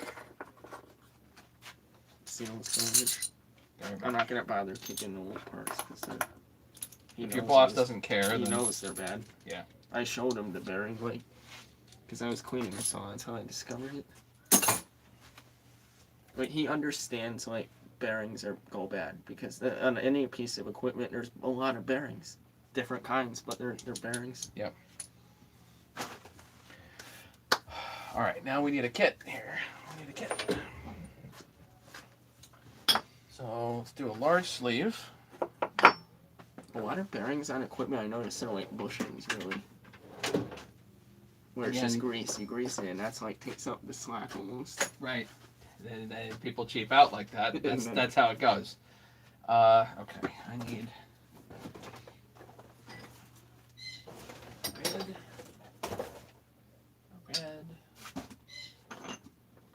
[SPEAKER 2] Seals garbage. I'm not gonna bother keeping the old parts because
[SPEAKER 1] If your boss doesn't care,
[SPEAKER 2] he
[SPEAKER 1] then
[SPEAKER 2] knows they're bad.
[SPEAKER 1] Yeah.
[SPEAKER 2] I showed him the bearing blade because I was cleaning this all. That's how I discovered it. But he understands like bearings go bad because on any piece of equipment there's a lot of bearings, different kinds, but they're bearings.
[SPEAKER 1] Yep. All right, now we need a kit here. We need a kit. So let's do a large sleeve.
[SPEAKER 2] A lot of bearings on equipment I noticed are like bushings really. Where it's just grease, you grease it and that's like takes up the slack almost.
[SPEAKER 1] Right. Then people cheap out like that. That's how it goes. Okay, I need red,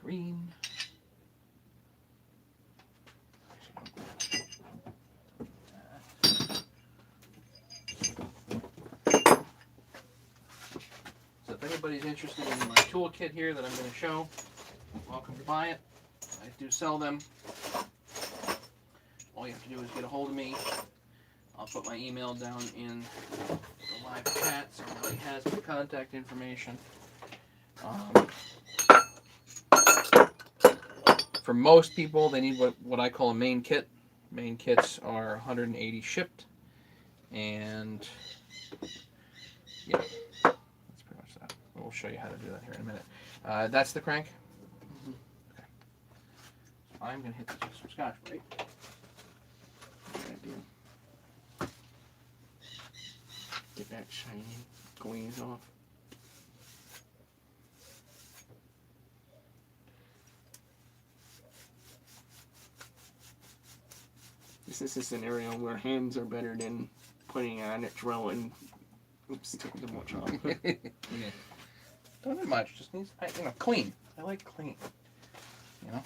[SPEAKER 1] green. So if anybody's interested in my toolkit here that I'm going to show, welcome to buy it. I do sell them. All you have to do is get a hold of me. I'll put my email down in the live chat so everybody has my contact information. For most people, they need what I call a main kit. Main kits are 180 shipped. And yeah, that's pretty much that. We'll show you how to do that here in a minute. That's the crank. Okay. So I'm going to hit this with some Scotch Brite.
[SPEAKER 2] Get that shiny glaze off. This is a scenario where hands are better than putting on a drill and oops, took too much off.
[SPEAKER 1] Yeah. Don't do much. Just needs, clean. I like clean. You know.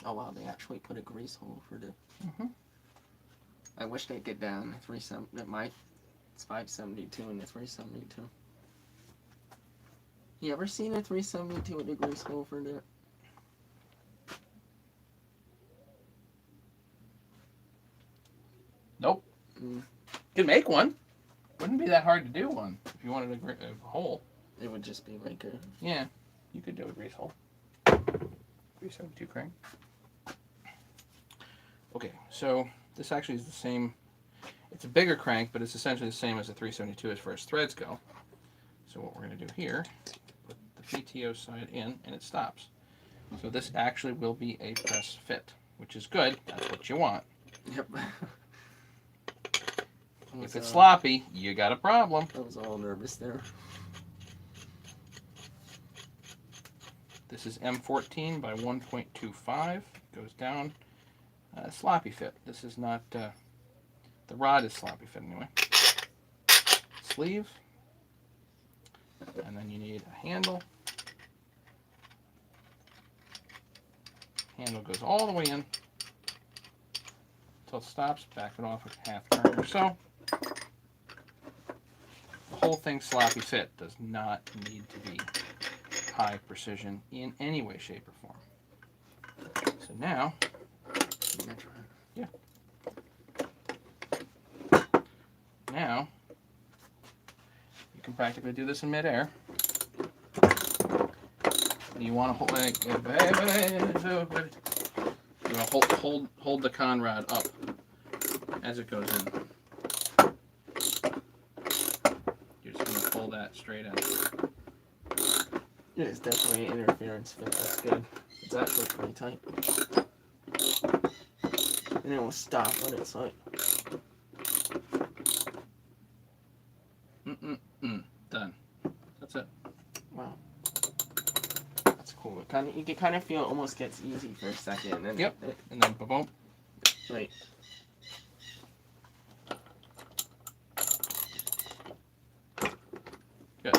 [SPEAKER 2] Oh wow, they actually put a grease hole for the.
[SPEAKER 1] Mm-hmm.
[SPEAKER 2] I wish they did that on the 370. It's 572 and the 372. You ever seen a 372 with a grease hole for that?
[SPEAKER 1] Nope. You can make one. Wouldn't be that hard to do one if you wanted a hole.
[SPEAKER 2] It would just be like a.
[SPEAKER 1] Yeah, you could do a grease hole. 372 crank. Okay, so this actually is the same. It's a bigger crank, but it's essentially the same as the 372 as far as threads go. So what we're going to do here, put the PTO side in, and it stops. So this actually will be a press fit, which is good. That's what you want.
[SPEAKER 2] Yep.
[SPEAKER 1] If it's sloppy, you got a problem.
[SPEAKER 2] I was all nervous there.
[SPEAKER 1] This is M14 by 1.25. Goes down. Sloppy fit. This is not. The rod is sloppy fit anyway. Sleeve. And then you need a handle. Handle goes all the way in until it stops. Back it off a half turn or so. The whole thing sloppy fit. Does not need to be high precision in any way, shape, or form. So now, yeah. Now, you can practically do this in midair. You want to hold the con rod up as it goes in. You're just going to pull that straight in.
[SPEAKER 2] Yeah, it's definitely an interference fit. That's good. It's actually pretty tight. And it will stop when it's like. on, you can kind of feel it almost gets easy for a second. And then
[SPEAKER 1] Yep. And then boom.
[SPEAKER 2] Right.
[SPEAKER 1] Good.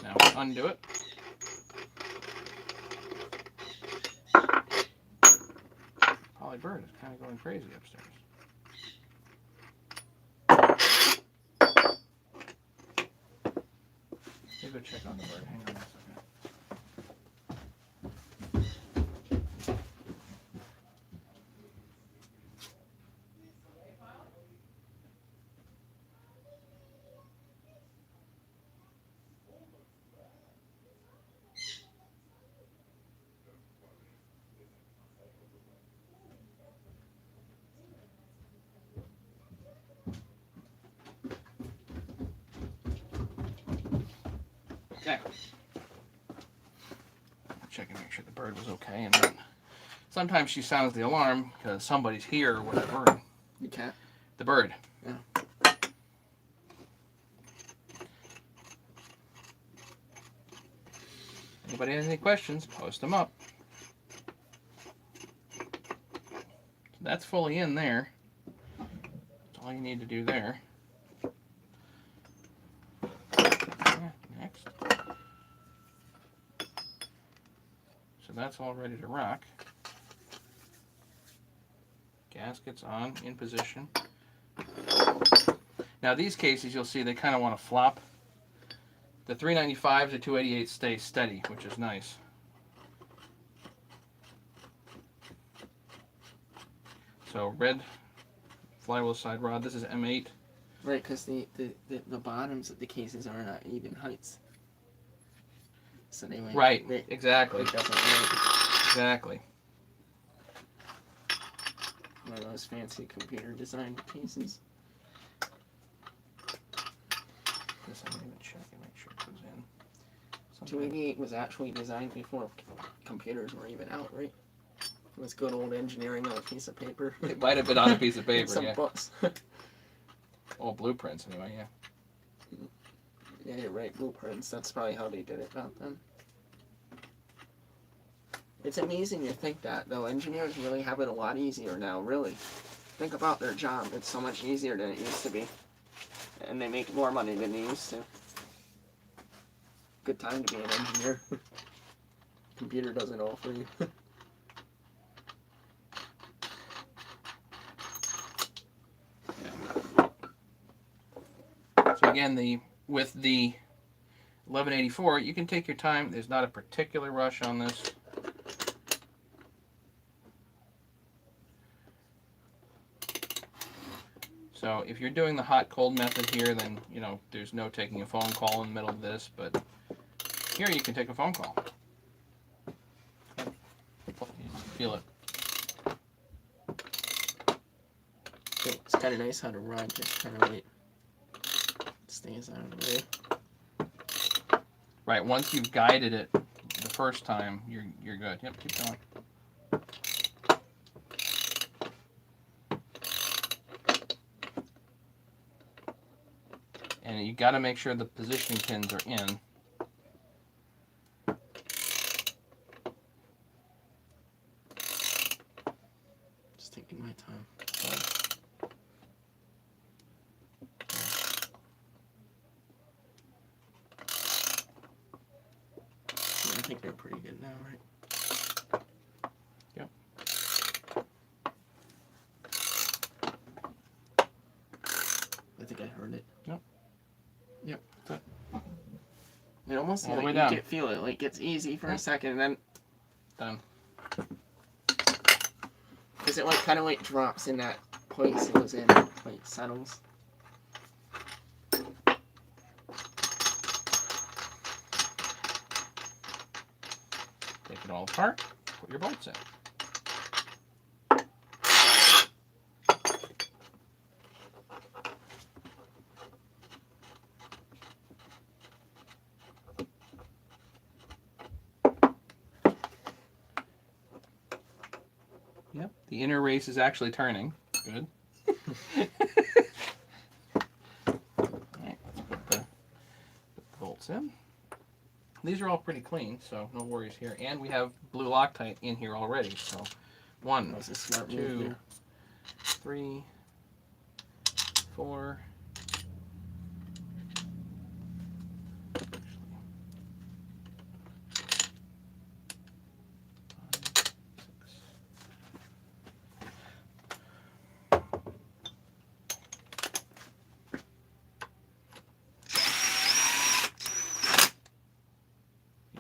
[SPEAKER 1] Now undo it. Polly Bird is kind of going crazy upstairs. Let me go check on the bird. Hang on a second. Okay. Check and make sure the bird was okay, and then sometimes she sounds the alarm because somebody's here or whatever. And
[SPEAKER 2] The cat.
[SPEAKER 1] the bird.
[SPEAKER 2] Yeah.
[SPEAKER 1] Anybody have any questions? Post them up. So that's fully in there. That's all you need to do there. Yeah, next. So that's all ready to rock. Gaskets on, in position. Now these cases, you'll see they kind of want to flop. The 395 to 288 stay steady, which is nice. So red flywheel side rod. This is M8.
[SPEAKER 2] Right, because the bottoms of the cases are not even heights. So they might,
[SPEAKER 1] Right,
[SPEAKER 2] they,
[SPEAKER 1] exactly.
[SPEAKER 2] it doesn't work.
[SPEAKER 1] Exactly.
[SPEAKER 2] One of those fancy computer designed cases.
[SPEAKER 1] This I'm going to check and make sure it goes in. Sometimes-
[SPEAKER 2] 288 was actually designed before computers were even out, right? It was good old engineering on a piece of paper.
[SPEAKER 1] It might have been on a piece of
[SPEAKER 2] And
[SPEAKER 1] paper,
[SPEAKER 2] some
[SPEAKER 1] yeah.
[SPEAKER 2] books.
[SPEAKER 1] All blueprints anyway, yeah.
[SPEAKER 2] Yeah, you're right, blueprints. That's probably how they did it back then. It's amazing to think that, though. Engineers really have it a lot easier now, really. Think about their job. It's so much easier than it used to be. And they make more money than they used to. Good time to be an engineer. Computer does it all for you.
[SPEAKER 1] So again, with the 1184, you can take your time. There's not a particular rush on this. So if you're doing the hot-cold method here, then, you know, there's no taking a phone call in the middle of this, but here you can take a phone call. Feel it.
[SPEAKER 2] It's kind of nice how the rod just kind of stays out of the way.
[SPEAKER 1] Right, once you've guided it the first time, you're good. Yep, keep going. And you got to make sure the positioning pins are in.
[SPEAKER 2] Just taking my time. I think they're pretty good now, right?
[SPEAKER 1] Yep.
[SPEAKER 2] I think I heard it.
[SPEAKER 1] Yep.
[SPEAKER 2] Yep.
[SPEAKER 1] Good.
[SPEAKER 2] It almost
[SPEAKER 1] All the
[SPEAKER 2] like
[SPEAKER 1] way
[SPEAKER 2] you
[SPEAKER 1] down.
[SPEAKER 2] can feel it. Like it's easy for a second, and then
[SPEAKER 1] Done.
[SPEAKER 2] because it like kind of like drops in that place it was in, like settles.
[SPEAKER 1] Take it all apart. Put your bolts in. Yep, the inner race is actually turning. Good. Alright, let's put the bolts in. these are all pretty clean, so no worries here. And we have blue Loctite in here already. So 1,
[SPEAKER 2] That was a smart move
[SPEAKER 1] 2,
[SPEAKER 2] there.
[SPEAKER 1] 3, 4.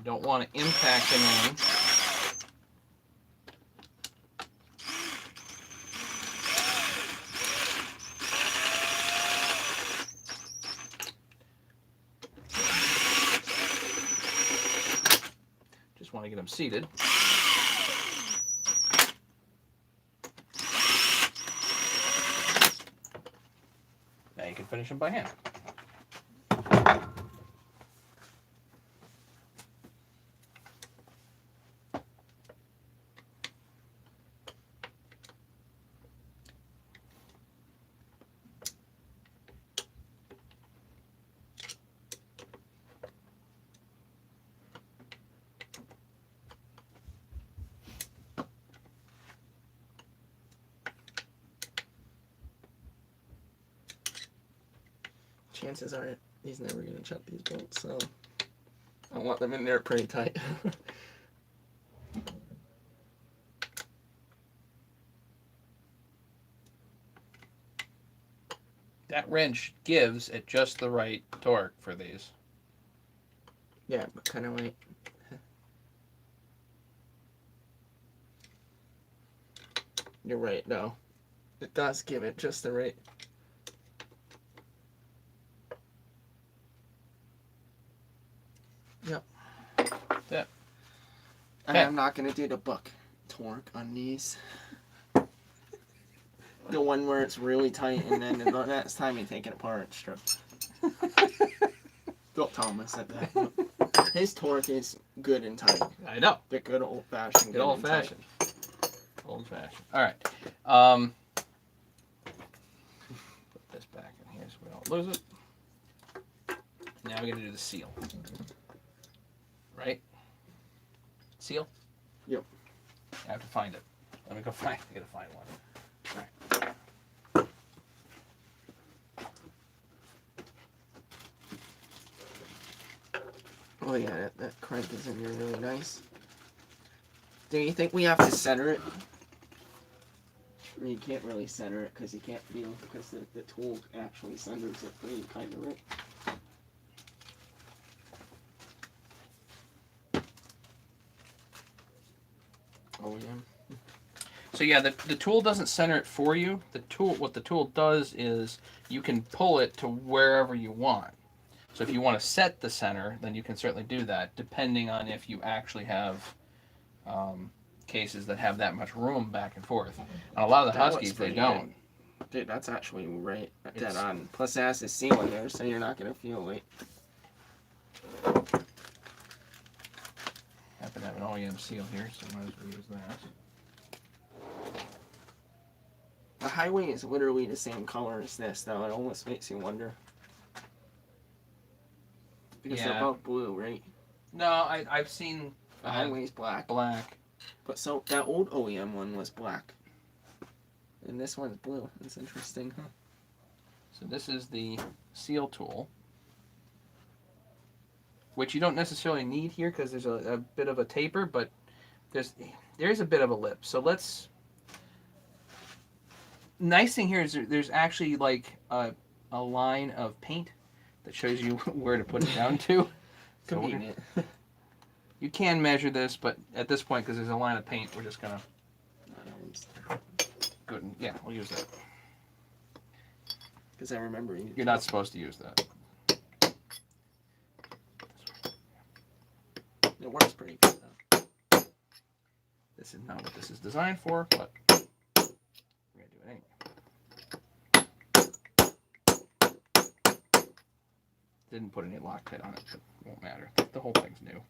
[SPEAKER 1] Don't want to impact the main. Just want to get them seated. Now you can finish them by hand.
[SPEAKER 2] Chances are he's never gonna chuck these bolts, so I want them in there pretty tight.
[SPEAKER 1] That wrench gives at just the right torque for these.
[SPEAKER 2] Yeah, but kind of like. You're right, though. It does give it just the right. Yep.
[SPEAKER 1] Yeah.
[SPEAKER 2] And I'm not gonna do the book torque on these. The one where it's really tight, and then the next time you take it apart, it's stripped. Don't tell him I said that. His torque is good and tight.
[SPEAKER 1] I know.
[SPEAKER 2] The good old fashioned.
[SPEAKER 1] Good old fashioned. Old fashioned. All right. Put this back in here so we don't lose it. Now we're gonna do the seal. Right? Seal?
[SPEAKER 2] Yep.
[SPEAKER 1] I have to find it. Let me go find. I gotta find one. All right.
[SPEAKER 2] Oh yeah, that crank is in here really nice. Do you think we have to center it? I mean, you can't really center it because you can't feel because the tool actually centers it pretty kind of right. Oh yeah.
[SPEAKER 1] So yeah, the tool doesn't center it for you. What the tool does is you can pull it to wherever you want. So if you want to set the center, then you can certainly do that, depending on if you actually have cases that have that much room back and forth. And a lot of the
[SPEAKER 2] That looks
[SPEAKER 1] Huskies, they
[SPEAKER 2] pretty
[SPEAKER 1] don't.
[SPEAKER 2] good. Dude, that's actually right dead
[SPEAKER 1] It's-
[SPEAKER 2] on. Plus it has the seal in there, so you're not gonna feel like.
[SPEAKER 1] Happen to have an OEM seal here, so might as well use that.
[SPEAKER 2] The highway is literally the same color as this, though. It almost makes you wonder. Because they're
[SPEAKER 1] Yeah.
[SPEAKER 2] both blue, right?
[SPEAKER 1] No, I've seen
[SPEAKER 2] The highway's black.
[SPEAKER 1] black.
[SPEAKER 2] But so that old OEM one was black. And this one's blue. That's interesting, huh?
[SPEAKER 1] So this is the seal tool, which you don't necessarily need here because there's a bit of a taper, but there's a bit of a lip. So let's. Nice thing here is there's actually like a line of paint that shows you where to put it down to. So
[SPEAKER 2] Convenient.
[SPEAKER 1] you can measure this, but at this point, because there's a line of paint, we're just gonna go and, yeah, we'll use that.
[SPEAKER 2] Because I remember
[SPEAKER 1] You're not supposed to use that.
[SPEAKER 2] It works pretty good, though.
[SPEAKER 1] This is not what this is designed for, but we're gonna do it anyway. Didn't put any Loctite on it, but it won't matter. The whole thing's new.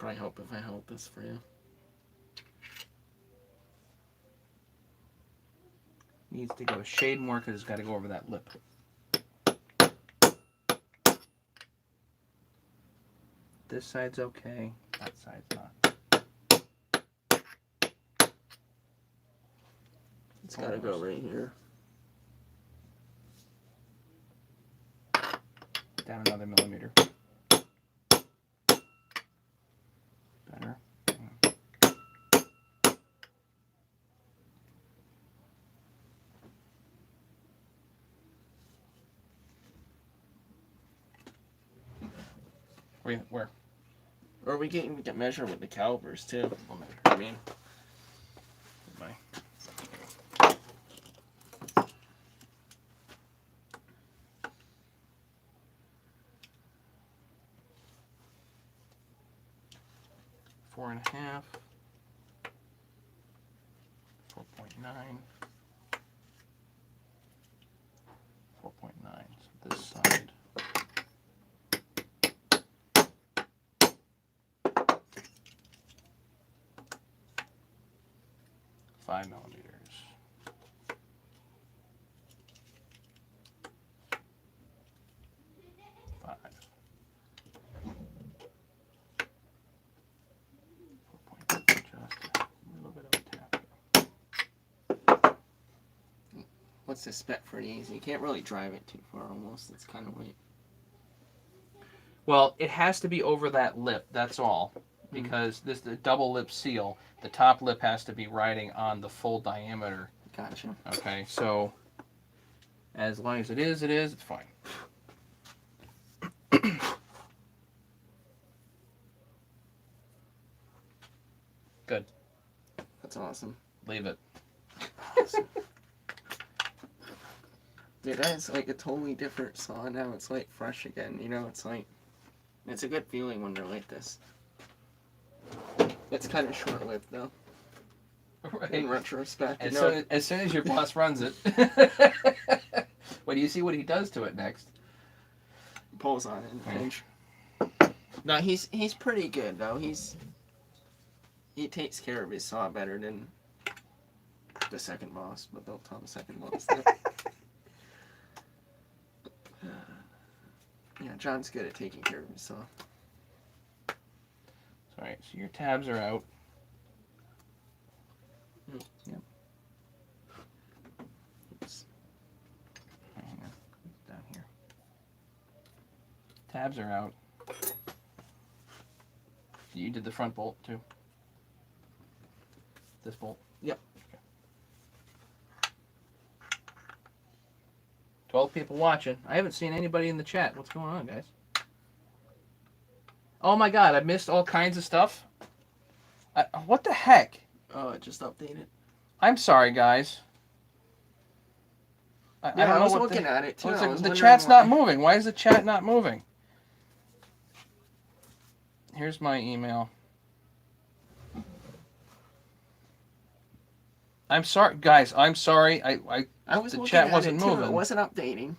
[SPEAKER 2] probably help if I held this for you.
[SPEAKER 1] Needs to go a shade more because it's got to go over that lip. This side's okay. That side's not.
[SPEAKER 2] It's got to go right here.
[SPEAKER 1] Down another millimeter. Better. Where?
[SPEAKER 2] Or we can measure with the calipers too. I mean,
[SPEAKER 1] My. Four and a half. 4.9. 4.9. So this side. Five millimeters. Five. 4.9. Just a little bit of a tap.
[SPEAKER 2] what's the spec for these? You can't really drive it too far almost. It's kind of weird.
[SPEAKER 1] Well, it has to be over that lip. That's all. Because this the double lip seal, the top lip has to be riding on the full diameter.
[SPEAKER 2] Gotcha.
[SPEAKER 1] Okay, so as long as it is, it's fine. Good.
[SPEAKER 2] That's awesome.
[SPEAKER 1] Leave it.
[SPEAKER 2] Dude, that is like a totally different saw now. It's like fresh again, you know? It's like, it's a good feeling when they're like this. It's kind of short-lived though, in retrospect. You know?
[SPEAKER 1] As soon as your boss runs it, when you see what he does to it next.
[SPEAKER 2] Pulls on it and pinch. No, he's pretty good though. He takes care of his saw better than the second boss, but don't tell the second boss that. Yeah, John's good at taking care of his saw.
[SPEAKER 1] Alright, so your tabs are out. Yep.
[SPEAKER 2] Oops.
[SPEAKER 1] Hang on. Down here. Tabs are out. You did the front bolt too? This bolt?
[SPEAKER 2] Yep.
[SPEAKER 1] Okay. 12 people watching. I haven't seen anybody in the chat. What's going on, guys? Oh my god, I missed all kinds of stuff. What the heck?
[SPEAKER 2] Oh, it just updated.
[SPEAKER 1] I'm sorry, guys. I
[SPEAKER 2] Yeah,
[SPEAKER 1] don't
[SPEAKER 2] I
[SPEAKER 1] know
[SPEAKER 2] was
[SPEAKER 1] what
[SPEAKER 2] looking at it too. I was
[SPEAKER 1] the
[SPEAKER 2] wondering
[SPEAKER 1] chat's
[SPEAKER 2] why.
[SPEAKER 1] not moving. Why is the chat not moving? Here's my email. I'm sorry, guys. I'm sorry.
[SPEAKER 2] I was
[SPEAKER 1] the
[SPEAKER 2] looking
[SPEAKER 1] chat
[SPEAKER 2] at
[SPEAKER 1] wasn't
[SPEAKER 2] it too.
[SPEAKER 1] moving.
[SPEAKER 2] It wasn't updating.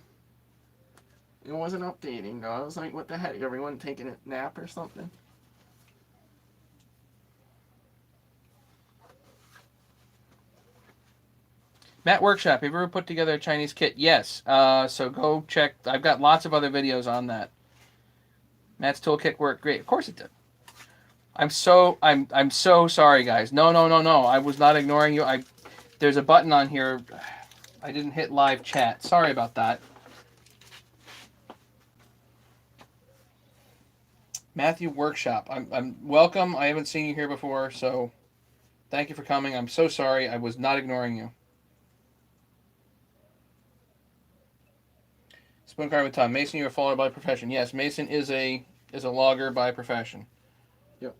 [SPEAKER 2] It wasn't updating though. I was like, what the heck? Everyone taking a nap or something?
[SPEAKER 1] Matt Workshop, have you ever put together a Chinese kit? Yes. So go check. I've got lots of other videos on that. Matt's toolkit worked great. Of course it did. I'm so sorry, guys. No. I was not ignoring you. There's a button on here. I didn't hit live chat. Sorry about that. Matthew Workshop. I'm welcome. I haven't seen you here before, so thank you for coming. I'm so sorry. I was not ignoring you. Spoon carving Tom. Mason, you're a faller by profession. Yes, Mason is a logger by profession.
[SPEAKER 2] Yep.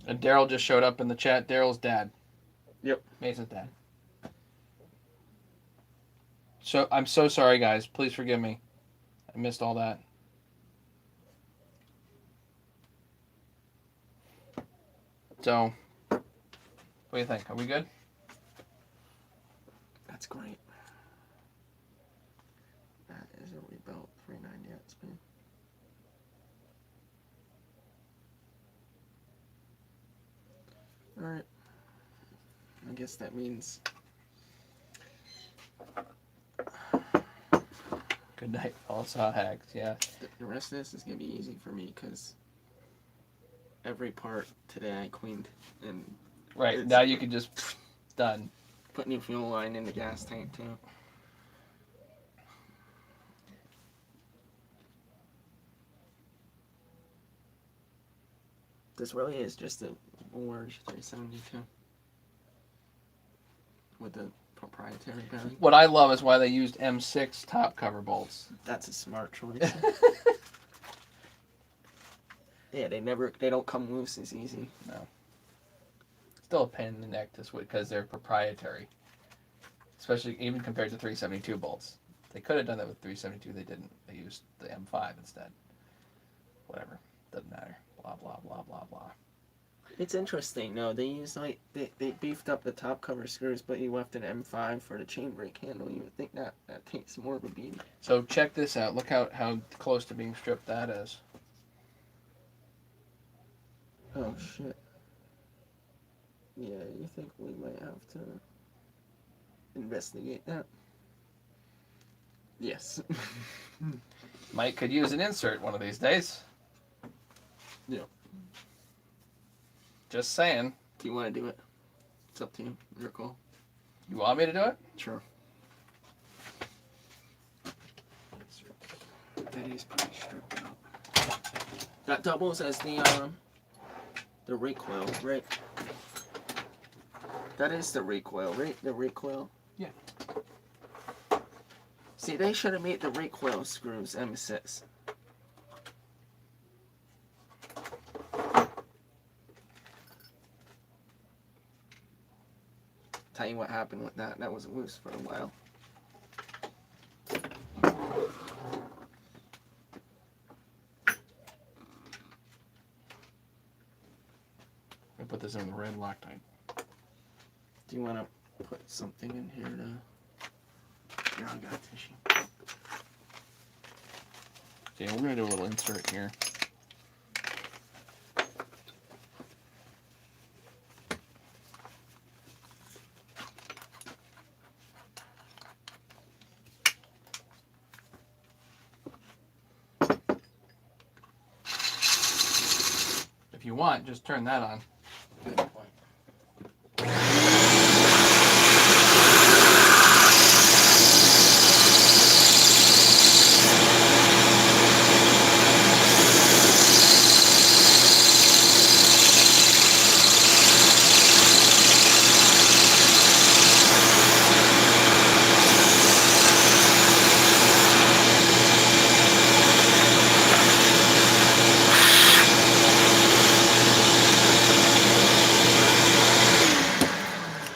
[SPEAKER 1] And Daryl just showed up in the chat. Daryl's dad.
[SPEAKER 2] Yep.
[SPEAKER 1] Mason's dad. So I'm so sorry, guys. Please forgive me. I missed all that. So, what do you think? Are we good?
[SPEAKER 2] That's great. That is a rebuilt 390X. spin. Alright. I guess that means
[SPEAKER 1] Good night, all saw hags. Yeah.
[SPEAKER 2] the rest of this is going to be easy for me because every part today I cleaned and
[SPEAKER 1] Right.
[SPEAKER 2] It's-
[SPEAKER 1] Now you can just done.
[SPEAKER 2] put new fuel line in the gas tank too. This really is just a orange 372 with the proprietary bearing.
[SPEAKER 1] What I love is why they used M6 top cover bolts.
[SPEAKER 2] That's a smart choice. Yeah, they don't come loose as easy.
[SPEAKER 1] Still a pain in the neck to switch because they're proprietary, especially even compared to 372 bolts. They could have done that with 372. They didn't. They used the M5 instead. Whatever, doesn't matter. Blah blah blah blah blah.
[SPEAKER 2] It's interesting. No, they used they beefed up the top cover screws, but you left an M5 for the chain brake handle. You would think that takes more of a beating.
[SPEAKER 1] So check this out. Look how close to being stripped that is.
[SPEAKER 2] Oh shit. Yeah, you think we might have to investigate that? Yes.
[SPEAKER 1] Mike could use an insert one of these days.
[SPEAKER 2] Yeah.
[SPEAKER 1] Just saying.
[SPEAKER 2] Do you want to do it? It's up to you. Your call.
[SPEAKER 1] You want me to do it?
[SPEAKER 2] Sure. That is pretty stripped out. That doubles as the recoil, right? That is the recoil, right? The recoil.
[SPEAKER 1] Yeah.
[SPEAKER 2] See, they should have made the recoil screws M6. Tell you what happened with that. That was loose for a while.
[SPEAKER 1] I put this in the red Loctite.
[SPEAKER 2] Do you want to put something in here to... Here, I got tissue.
[SPEAKER 1] Okay, we're gonna do a little insert here. If you want, just turn that on.
[SPEAKER 2] Good point.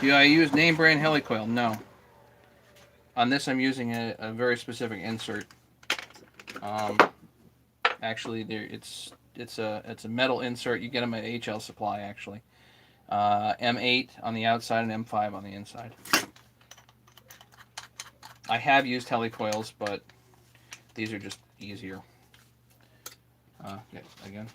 [SPEAKER 1] Do I use name brand helicoil? No. On this, I'm using a very specific insert. Actually, it's a metal insert. You get them at HL Supply, actually. M8 on the outside and M5 on the inside. I have used helicoils, but these are just easier. Yeah, again.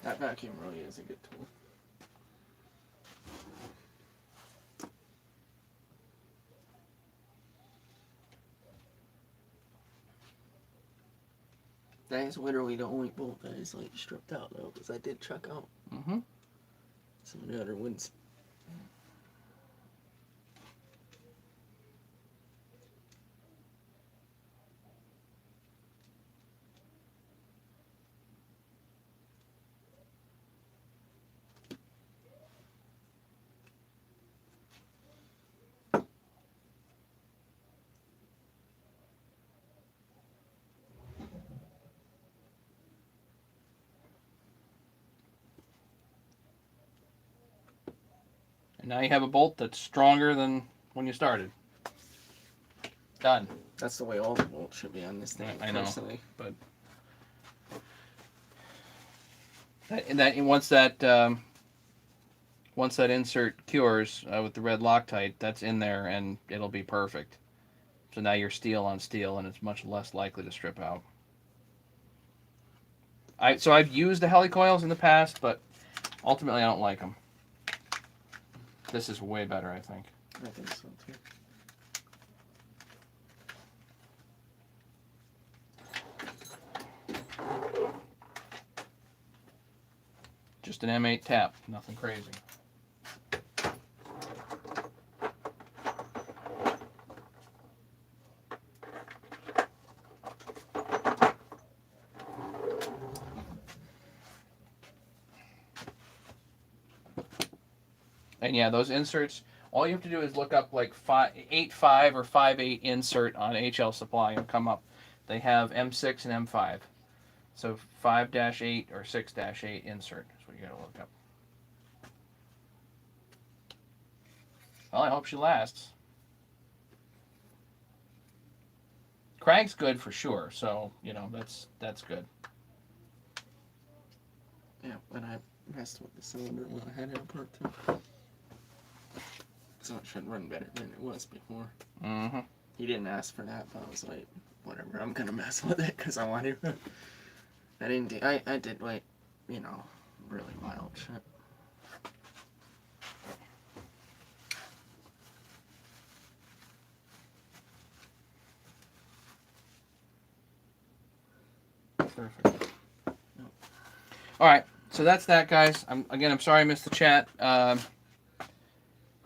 [SPEAKER 2] That vacuum really is a good tool. That is literally the only bolt that is like stripped out though, because I did check out
[SPEAKER 1] Mm-hmm.
[SPEAKER 2] some of the other ones.
[SPEAKER 1] And now you have a bolt that's stronger than when you started. Done.
[SPEAKER 2] That's the way all the bolts should be on this thing.
[SPEAKER 1] I know.
[SPEAKER 2] Personally.
[SPEAKER 1] Once that insert cures with the red Loctite, that's in there and it'll be perfect. So now you're steel on steel and it's much less likely to strip out. I've used the helicoils in the past, but ultimately I don't like them. This is way better, I think.
[SPEAKER 2] I think so too.
[SPEAKER 1] Just an M8 tap, nothing crazy. And yeah, those inserts, all you have to do is look up like 8.5 or 5.8 insert on HL Supply and come up. They have M6 and M5. So 5-8 or 6-8 insert is what you gotta look up. Well, I hope she lasts. Crank's good for sure, so you know that's good.
[SPEAKER 2] Yeah, but I messed with the cylinder when I had it apart too. So it should run better than it was before.
[SPEAKER 1] Mm-hmm.
[SPEAKER 2] He didn't ask for that, but I was like, whatever, I'm gonna mess with it because I wanted to. I did like, you know, really wild shit.
[SPEAKER 1] Perfect. All right, so that's that, guys. I'm sorry I missed the chat.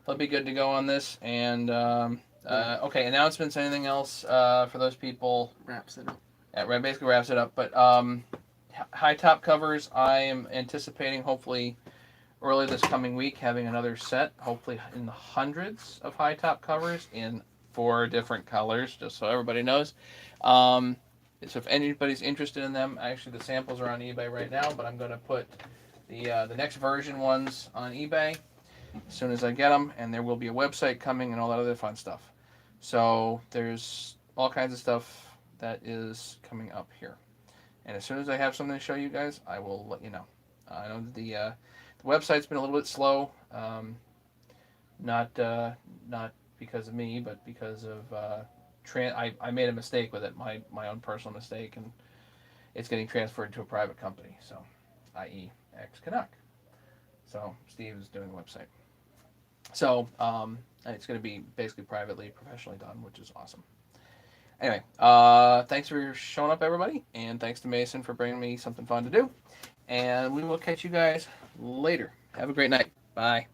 [SPEAKER 1] I'll be good to go on this. And okay, announcements. Anything else for those people?
[SPEAKER 2] Wraps it up.
[SPEAKER 1] Yeah, basically wraps it up. But high top covers. I am anticipating hopefully early this coming week having another set, hopefully in the hundreds of high top covers in 4 different colors, just so everybody knows. So if anybody's interested in them, actually the samples are on eBay right now, but I'm going to put the next version ones on eBay as soon as I get them, and there will be a website coming and all that other fun stuff. So there's all kinds of stuff that is coming up here. And as soon as I have something to show you guys, I will let you know. I know the website's been a little bit slow, not because of me, but because of I made a mistake with it, my own personal mistake, and it's getting transferred to a private company, so i.e. X Canuck. So Steve is doing the website. So it's going to be basically privately, professionally done, which is awesome. Anyway, thanks for showing up, everybody, and thanks to Mason for bringing me something fun to do. And we will catch you guys later. Have a great night. Bye.